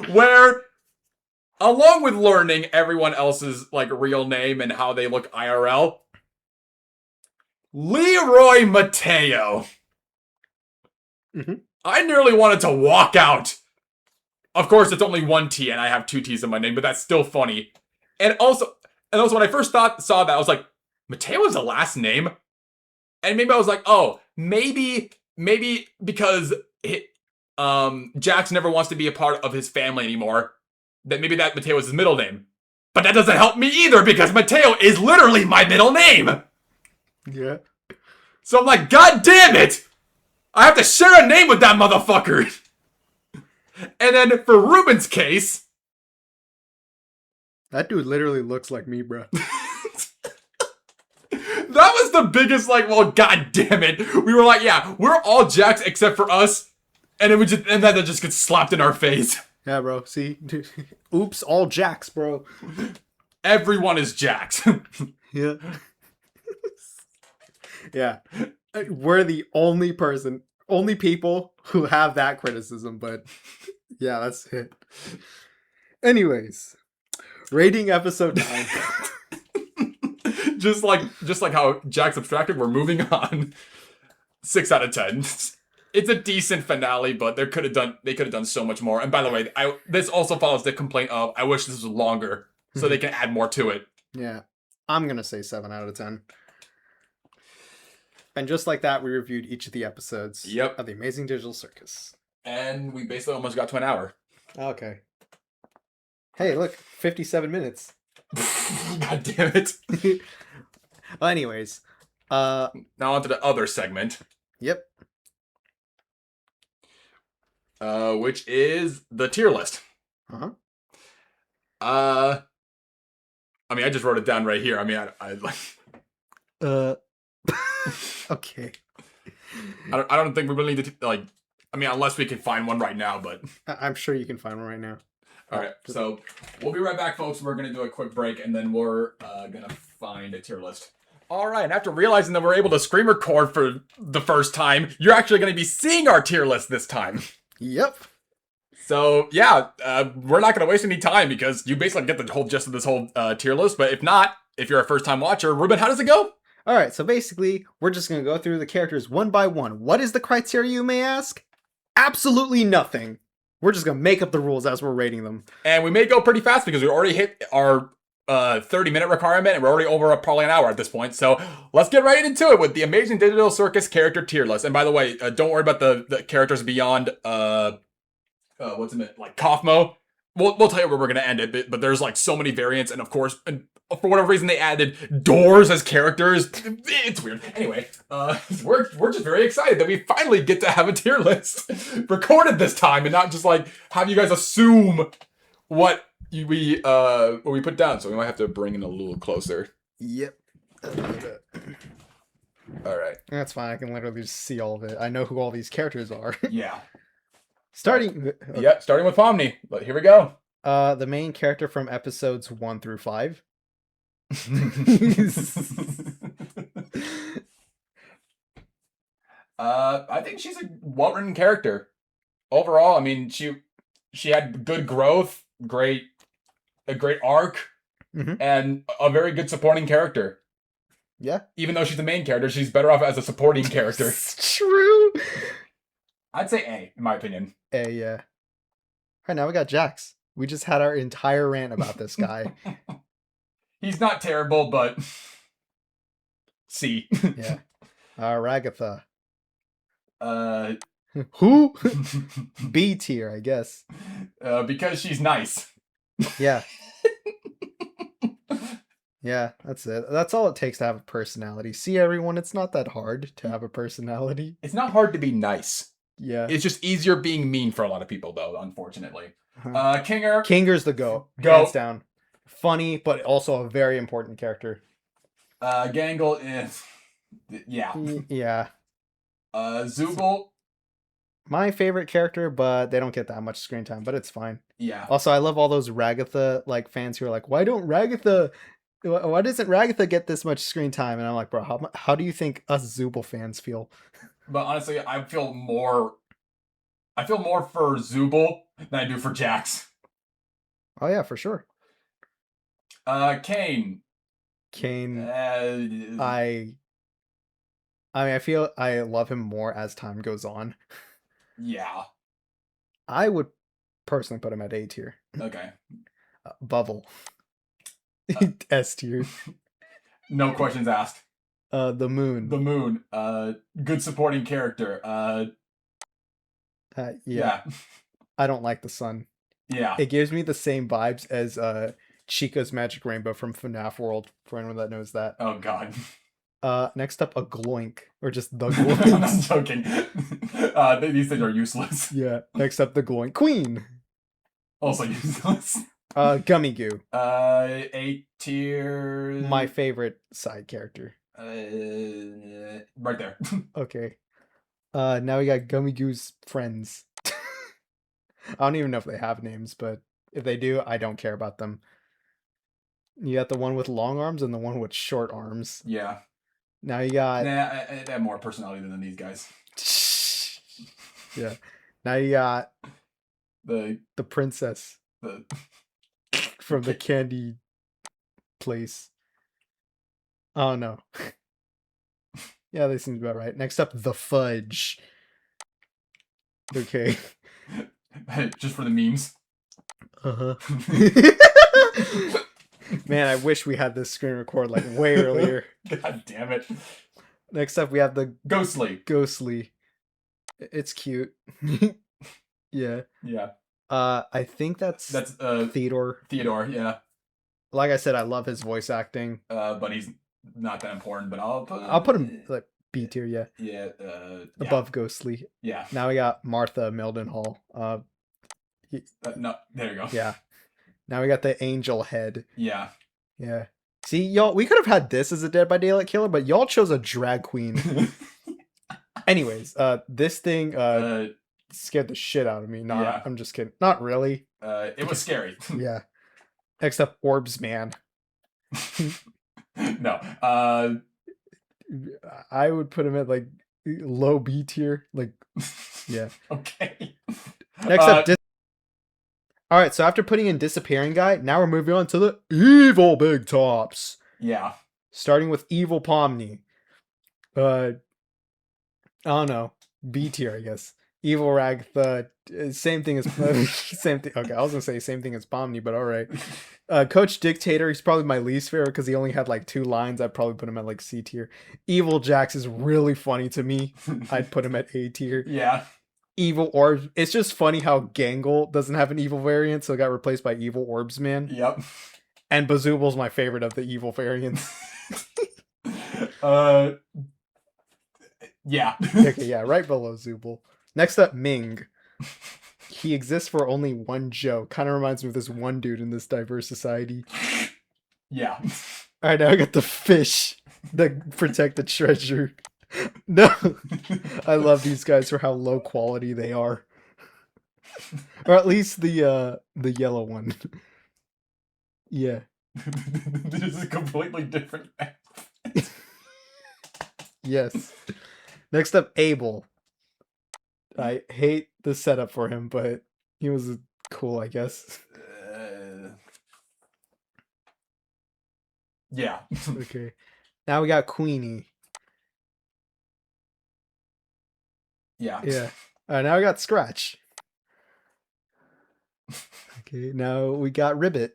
where, along with learning everyone else's like real name and how they look IRL, Leroy Mateo. Mhm. I nearly wanted to walk out. Of course, it's only one T, and I have 2 T's in my name, but that's still funny. And also when I first saw that, I was like, Mateo is a last name? And maybe I was like, oh, maybe because Jax never wants to be a part of his family anymore, that maybe that Mateo is his middle name. But that doesn't help me either, because Mateo is literally my middle name! Yeah. So I'm like, God damn it! I have to share a name with that motherfucker! And then for Ruben's case, That dude literally looks like me, bro. that was the biggest, like, well, god damn it. We were like, yeah, we're all Jax except for us. And then that just gets slapped in our face. Yeah, bro. See? Oops, all Jax, bro. Everyone is Jax. Yeah. Yeah. We're the only people who have that criticism, but yeah, that's it. Anyways, rating episode 9. just like how Jax abstracted, we're moving on. 6 out of 10. It's a decent finale, but they could have done so much more. And by the way, this also follows the complaint of I wish this was longer so they can add more to it. Yeah. I'm going to say 7 out of 10. And just like that, we reviewed each of the episodes of The Amazing Digital Circus. And we basically almost got to an hour. Okay. Hey, look, 57 minutes. God damn it. Well, anyways. Now on to the other segment. Yep. Which is the tier list. Uh-huh. I mean, I just wrote it down right here. I mean, I like... Okay. I don't think we really need to, like... I mean, unless we can find one right now, but... I'm sure you can find one right now. Alright, so we'll be right back, folks. We're going to do a quick break, and then we're going to find a tier list. Alright, and after realizing that we're able to screen record for the first time, you're actually going to be seeing our tier list this time. Yep. So, yeah, we're not going to waste any time because you basically get the whole gist of this whole tier list. But if not, if you're a first-time watcher, Ruben, how does it go? All right, so basically, we're just going to go through the characters one by one. What is the criteria, you may ask? Absolutely nothing. We're just going to make up the rules as we're rating them. And we may go pretty fast because we already hit our 30-minute requirement, and we're already over probably an hour at this point. So let's get right into it with the Amazing Digital Circus character tier list. And by the way, don't worry about the characters beyond... what's it, like Kaufmo. We'll tell you where we're gonna end it, but there's like so many variants, and of course, for whatever reason, they added doors as characters. It's weird. Anyway, we're just very excited that we finally get to have a tier list recorded this time, and not just like have you guys assume what we put down. So we might have to bring it a little closer. Yep. All right. That's fine. I can literally just see all of it. I know who all these characters are. Yeah. Starting with Pomni. But here we go. The main character from episodes 1 through 5. I think she's a well-written character. Overall, I mean, she had good growth, a great arc, and a very good supporting character. Yeah. Even though she's the main character, she's better off as a supporting character. It's true. I'd say A, in my opinion. A, yeah. Alright, now we got Jax. We just had our entire rant about this guy. He's not terrible, but... C. Yeah. Ragatha. Uh... Who? B tier, I guess. Because she's nice. Yeah. Yeah, that's it. That's all it takes to have a personality. See, everyone, it's not that hard to have a personality. It's not hard to be nice. Yeah. It's just easier being mean for a lot of people, though, unfortunately. Uh-huh. Kinger. Kinger's the goat, hands down. Funny, but also a very important character. Gangle is... Yeah. Yeah. Zooble. My favorite character, but they don't get that much screen time, but it's fine. Yeah. Also, I love all those Ragatha like fans who are like, why doesn't Ragatha get this much screen time? And I'm like, bro, how do you think us Zooble fans feel? But honestly, I feel more for Zooble than I do for Jax. Oh yeah, for sure. Kane. I mean, I feel I love him more as time goes on. Yeah. I would personally put him at A tier. Okay. Bubble. S tier. No questions asked. The Moon. The Moon. Good supporting character. Yeah. I don't like the sun. Yeah. It gives me the same vibes as Chica's Magic Rainbow from FNAF World, for anyone that knows that. Oh god. Next up, a Gloink, or just the I'm Gloink. not joking. These things are useless. Yeah. Next up, the Gloink Queen. Also useless. Gummy Goo. A tier. My favorite side character. Right there. Okay. Now we got Gummy Goo's friends. I don't even know if they have names, but if they do, I don't care about them. You got the one with long arms and the one with short arms. Yeah. Now you got... Nah, they have more personality than these guys. Yeah. Now you got The princess from the candy place. Oh no. Yeah, that seems about right. Next up, the fudge. Okay. Just for the memes. Uh-huh. Man, I wish we had this screen record like way earlier. God damn it. Next up, we have the Ghostly. It's cute. Yeah. Yeah. I think that's Theodore. Theodore, yeah. Like I said, I love his voice acting. But he's not that important, but I'll put him like B tier, yeah. Yeah. Above Ghostly. Yeah. Now we got Martha Mildenhall. No, there you go. Yeah. Now we got the angel head. Yeah. Yeah. See, y'all, we could have had this as a Dead by Daylight killer, but y'all chose a drag queen. Anyways, this thing scared the shit out of me. Yeah. I'm just kidding. Not really. It was scary. Yeah. Next up, Orbs Man. No. I would put him at like low B tier. Like, yeah. Okay. Next up, all right. So after putting in Disappearing Guy, now we're moving on to the evil big tops. Yeah. Starting with Evil Pomni. I don't know. B tier, I guess. Evil Rag, the same thing as same thing. Okay, I was gonna say same thing as Pomni, but all right. Coach Dictator, he's probably my least favorite because he only had like 2 lines. I'd probably put him at like C tier. Evil Jax is really funny to me. I'd put him at A tier. Yeah. Evil Orbs. It's just funny how Gangle doesn't have an evil variant, so it got replaced by Evil Orbs Man. Yep. And Bazooble's my favorite of the evil variants. Yeah. Okay, yeah, right below Zooble. Next up, Ming. He exists for only one joke. Kind of reminds me of this one dude in this diverse society. Yeah. All right, now I got the fish that protect the treasure. No, I love these guys for how low quality they are, or at least the yellow one. Yeah. This is a completely different. Yes. Next up, Abel. I hate the setup for him, but he was cool, I guess. Yeah. Okay. Now we got Queenie. Yeah. Yeah. Now we got Scratch. Okay. Now we got Ribbit.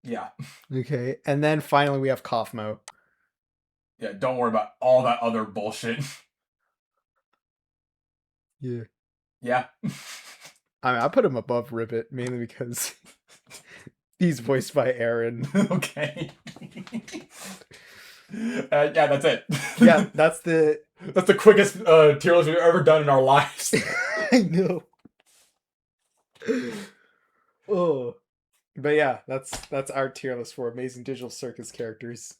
Yeah. Okay. And then finally we have Kaufmo. Yeah, don't worry about all that other bullshit. Yeah. Yeah. I mean, I put him above Ribbit mainly because he's voiced by Aaron. Okay. Yeah, that's it. Yeah, that's the quickest tier list we've ever done in our lives. I know. Oh. But yeah, that's our tier list for Amazing Digital Circus characters.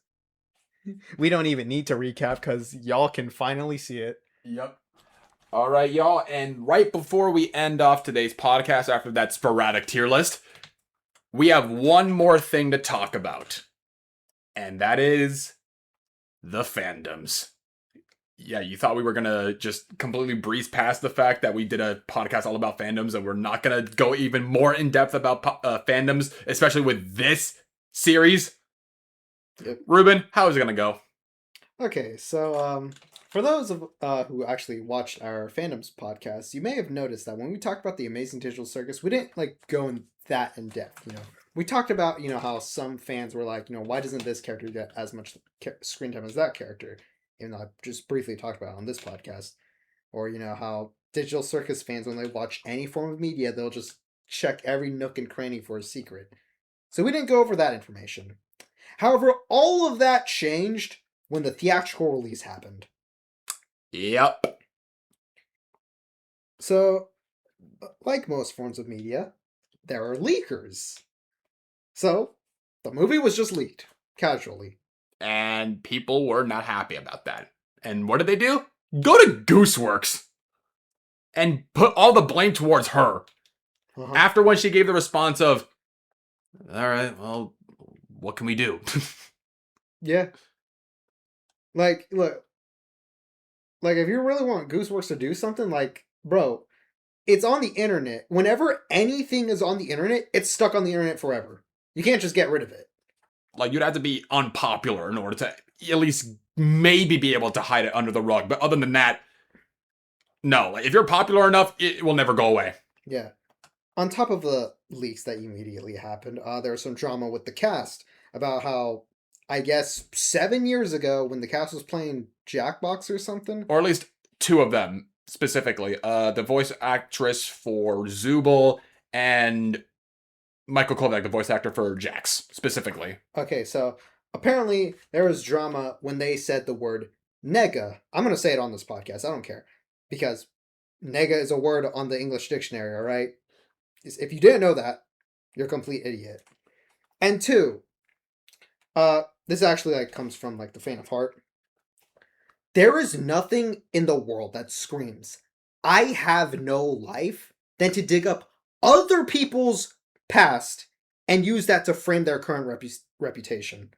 We don't even need to recap because y'all can finally see it. Yep. All right, y'all. And right before we end off today's podcast after that sporadic tier list, we have one more thing to talk about. And that is the fandoms. Yeah, you thought we were going to just completely breeze past the fact that we did a podcast all about fandoms and we're not going to go even more in depth about fandoms, especially with this series. Yep. Ruben, how is it going to go? Okay, so for those of who actually watched our fandoms podcast, you may have noticed that when we talked about the Amazing Digital Circus, we didn't like go in that in depth. We talked about how some fans were like, why doesn't this character get as much screen time as that character? Even though I just briefly talked about it on this podcast, or how Digital Circus fans, when they watch any form of media, they'll just check every nook and cranny for a secret. So we didn't go over that information. However, all of that changed when the theatrical release happened. Yep. So, like most forms of media, there are leakers. So, the movie was just leaked, casually. And people were not happy about that. And what did they do? Go to Gooseworks and put all the blame towards her. Uh-huh. After when she gave the response of, all right, well, what can we do? Yeah. Like, look. Like, if you really want Gooseworks to do something, like, bro, it's on the internet. Whenever anything is on the internet, it's stuck on the internet forever. You can't just get rid of it. Like, you'd have to be unpopular in order to at least maybe be able to hide it under the rug. But other than that, no. Like, if you're popular enough, it will never go away. Yeah. On top of the leaks that immediately happened, there was some drama with the cast about how, I guess, 7 years ago when the cast was playing Jackbox or something. Or at least two of them, specifically. The voice actress for Zubul and Michael Kovac, the voice actor for Jax, specifically. Okay, so apparently there was drama when they said the word nega. I'm going to say it on this podcast. I don't care. Because nega is a word on the English dictionary, all right? If you didn't know that, you're a complete idiot. And two, this actually comes from the faint of heart. There is nothing in the world that screams, I have no life, than to dig up other people's past and use that to frame their current reputation.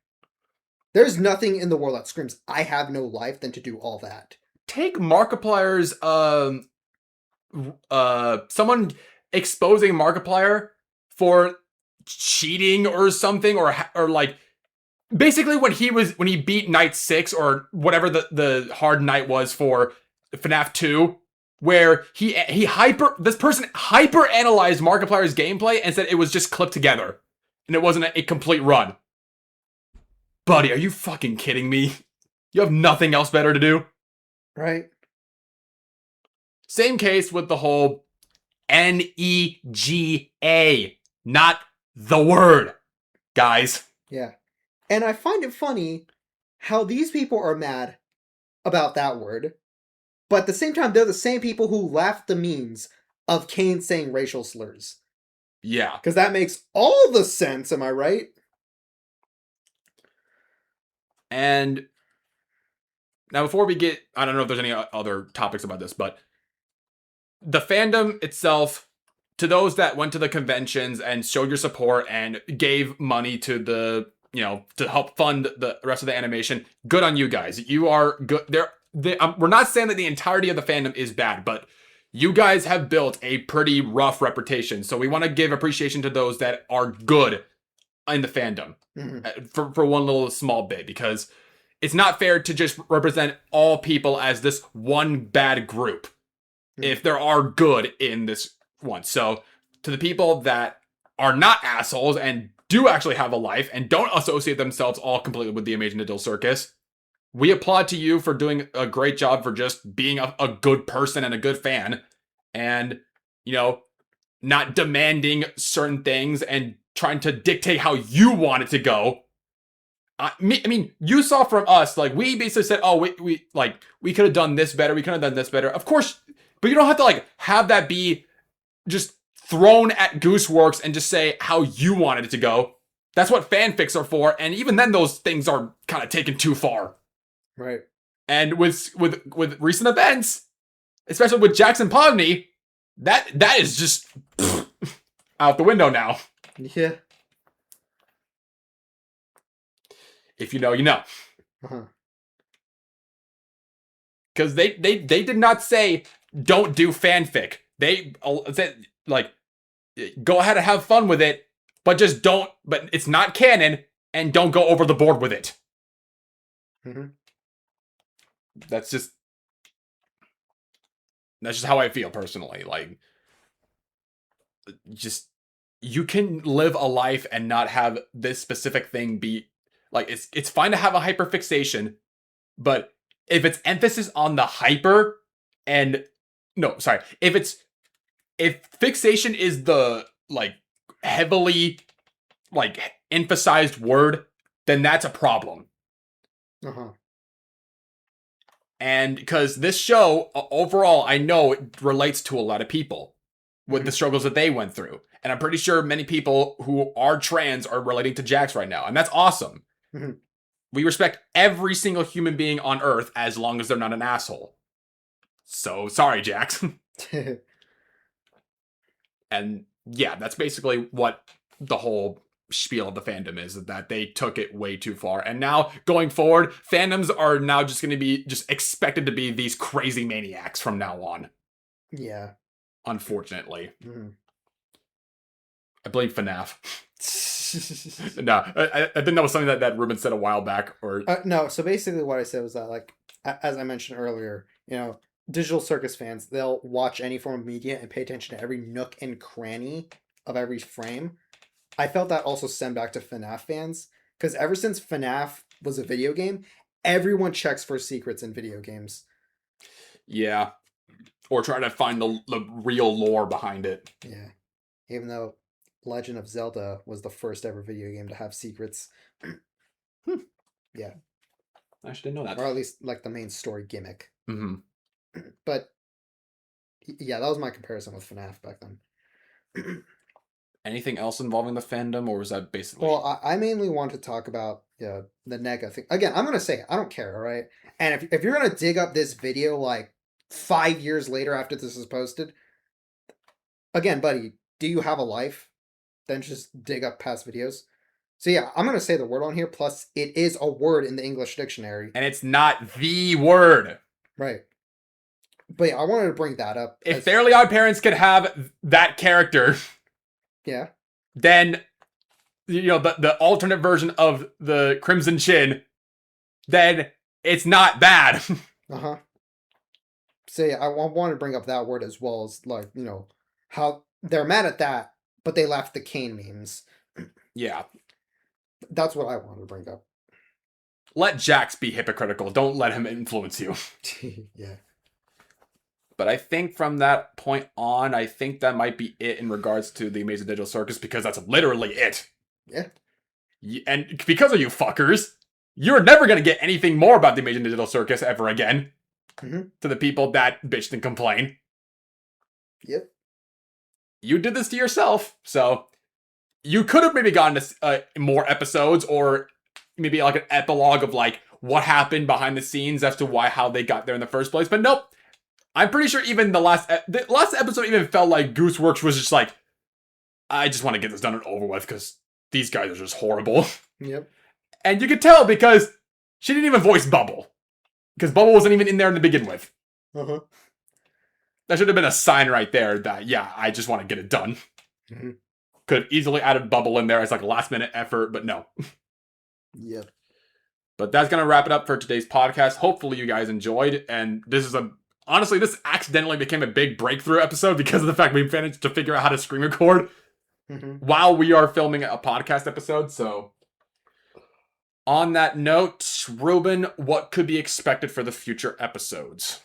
There's nothing in the world that screams, I have no life, than to do all that. Take Markiplier's, someone exposing Markiplier for cheating or something, or basically when he beat Night 6 or whatever the hard night was for FNAF 2, where this person hyper analyzed Markiplier's gameplay and said it was just clipped together and it wasn't a complete run. Buddy, are you fucking kidding me? You have nothing else better to do? Right? Same case with the whole NEGA, not the word, guys. Yeah. And I find it funny how these people are mad about that word, but at the same time, they're the same people who laughed the memes of Kane saying racial slurs. Yeah. Because that makes all the sense, am I right? And now before we get, I don't know if there's any other topics about this, but the fandom itself, to those that went to the conventions and showed your support and gave money to the, to help fund the rest of the animation, good on you guys. You are good. We're not saying that the entirety of the fandom is bad, but you guys have built a pretty rough reputation. So we want to give appreciation to those that are good in the fandom for one little small bit, because it's not fair to just represent all people as this one bad group if there are good in this one. So to the people that are not assholes and do actually have a life and don't associate themselves all completely with the Amazing Digital Circus, we applaud to you for doing a great job for just being a good person and a good fan. And, not demanding certain things and trying to dictate how you want it to go. I mean, you saw from us, like, we basically said, oh, we could have done this better, we could have done this better. Of course, but you don't have to, like, have that be just thrown at Gooseworks and just say how you wanted it to go. That's what fanfics are for, and even then those things are kind of taken too far. Right. And with recent events, especially with Jackson Podney, that is just out the window now. Yeah. If you know, you know. Uh-huh. Because they did not say don't do fanfic. They said, like, go ahead and have fun with it, but just don't. But it's not canon, and don't go over the board with it. Mm-hmm. That's just how I feel personally. Like, just, you can live a life and not have this specific thing be like, it's fine to have a hyperfixation, but if it's emphasis on the hyper and no, sorry, if fixation is the, like, heavily, like, emphasized word, then that's a problem. Uh-huh. And because this show, overall, I know it relates to a lot of people with the struggles that they went through. And I'm pretty sure many people who are trans are relating to Jax right now. And that's awesome. Mm-hmm. We respect every single human being on Earth as long as they're not an asshole. So, sorry, Jax. And yeah, that's basically what the whole spiel of the fandom is that they took it way too far. And now, going forward, fandoms are now just going to be just expected to be these crazy maniacs from now on. Yeah. Unfortunately. Mm-hmm. I blame FNAF. No, I think that was something that Ruben said a while back. Or no, so basically what I said was that, like, as I mentioned earlier, you know, Digital Circus fans, they'll watch any form of media and pay attention to every nook and cranny of every frame. I felt that also stemmed back to FNAF fans, because ever since FNAF was a video game, everyone checks for secrets in video games. Yeah. Or try to find the real lore behind it. Yeah. Even though Legend of Zelda was the first ever video game to have secrets. Yeah. I actually didn't know that. Or at least, like, the main story gimmick. Mm-hmm. But yeah, that was my comparison with FNAF back then. Anything else involving the fandom, or was that basically? Well, I mainly want to talk about the nega thing. Again, I'm gonna say I don't care, all right? And if you're gonna dig up this video like 5 years later after this is posted, again, buddy, do you have a life? Then just dig up past videos. So yeah, I'm gonna say the word on here. Plus, it is a word in the English dictionary, and it's not the word. Right. But yeah, I wanted to bring that up. If Fairly Odd Parents could have that character, yeah, then, you know, the alternate version of the Crimson Chin, then it's not bad. Uh-huh. So yeah, I wanted to bring up that word as well as, like, you know, how they're mad at that, but they left the Kane memes. Yeah. That's what I wanted to bring up. Let Jax be hypocritical. Don't let him influence you. Yeah. But I think from that point on, I think that might be it in regards to the Amazing Digital Circus, because that's literally it. Yeah. And because of you fuckers, you're never going to get anything more about the Amazing Digital Circus ever again. Mm-hmm. To the people that bitched and complain. Yep. You did this to yourself, so you could have maybe gotten more episodes, or maybe like an epilogue of, like, what happened behind the scenes as to how they got there in the first place. But nope. I'm pretty sure even the last episode even felt like Gooseworks was just like, I just want to get this done and over with because these guys are just horrible. Yep. And you could tell because she didn't even voice Bubble. Because Bubble wasn't even in there to begin with. Uh-huh. That should have been a sign right there that, yeah, I just want to get it done. Mm-hmm. Could have easily added Bubble in there as like a last minute effort, but no. Yep. But that's going to wrap it up for today's podcast. Hopefully you guys enjoyed. And honestly, this accidentally became a big breakthrough episode because of the fact we managed to figure out how to screen record while we are filming a podcast episode. So on that note, Ruben, what could be expected for the future episodes?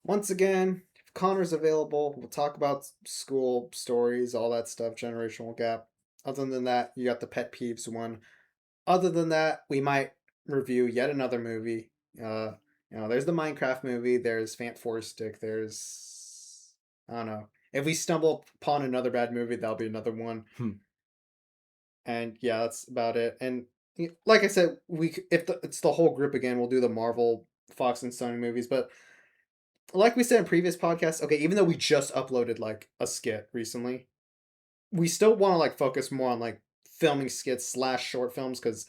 Once again, Connor's available. We'll talk about school stories, all that stuff, generational gap. Other than that, you got the pet peeves one. Other than that, we might review yet another movie. There's the Minecraft movie. There's Fant Four Stick. There's I don't know. If we stumble upon another bad movie, that'll be another one. And yeah, that's about it. And like I said, it's the whole group again, we'll do the Marvel, Fox, and Sony movies. But like we said in previous podcasts, okay, even though we just uploaded like a skit recently, we still want to like focus more on like filming skits slash short films because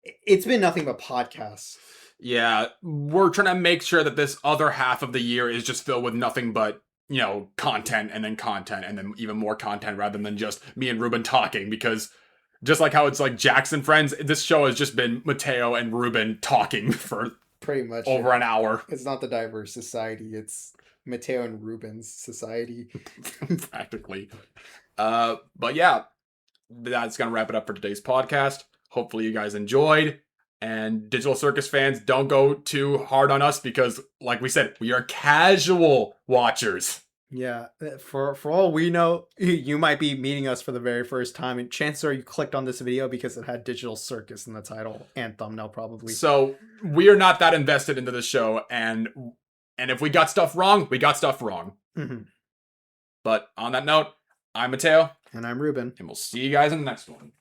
it's been nothing but podcasts. Yeah, we're trying to make sure that this other half of the year is just filled with nothing but, content and then even more content rather than just me and Ruben talking, because just like how it's like Jackson Friends, this show has just been Mateo and Ruben talking for pretty much over an hour. It's not the Diverse Society, it's Mateo and Ruben's society. Practically. But yeah, that's gonna wrap it up for today's podcast. Hopefully you guys enjoyed. And Digital Circus fans, don't go too hard on us because, like we said, we are casual watchers. Yeah, for all we know, you might be meeting us for the very first time, and chances are you clicked on this video because it had Digital Circus in the title and thumbnail, probably. So we are not that invested into the show, and if we got stuff wrong, we got stuff wrong. Mm-hmm. But on that note, I'm Mateo. And I'm Ruben. And we'll see you guys in the next one.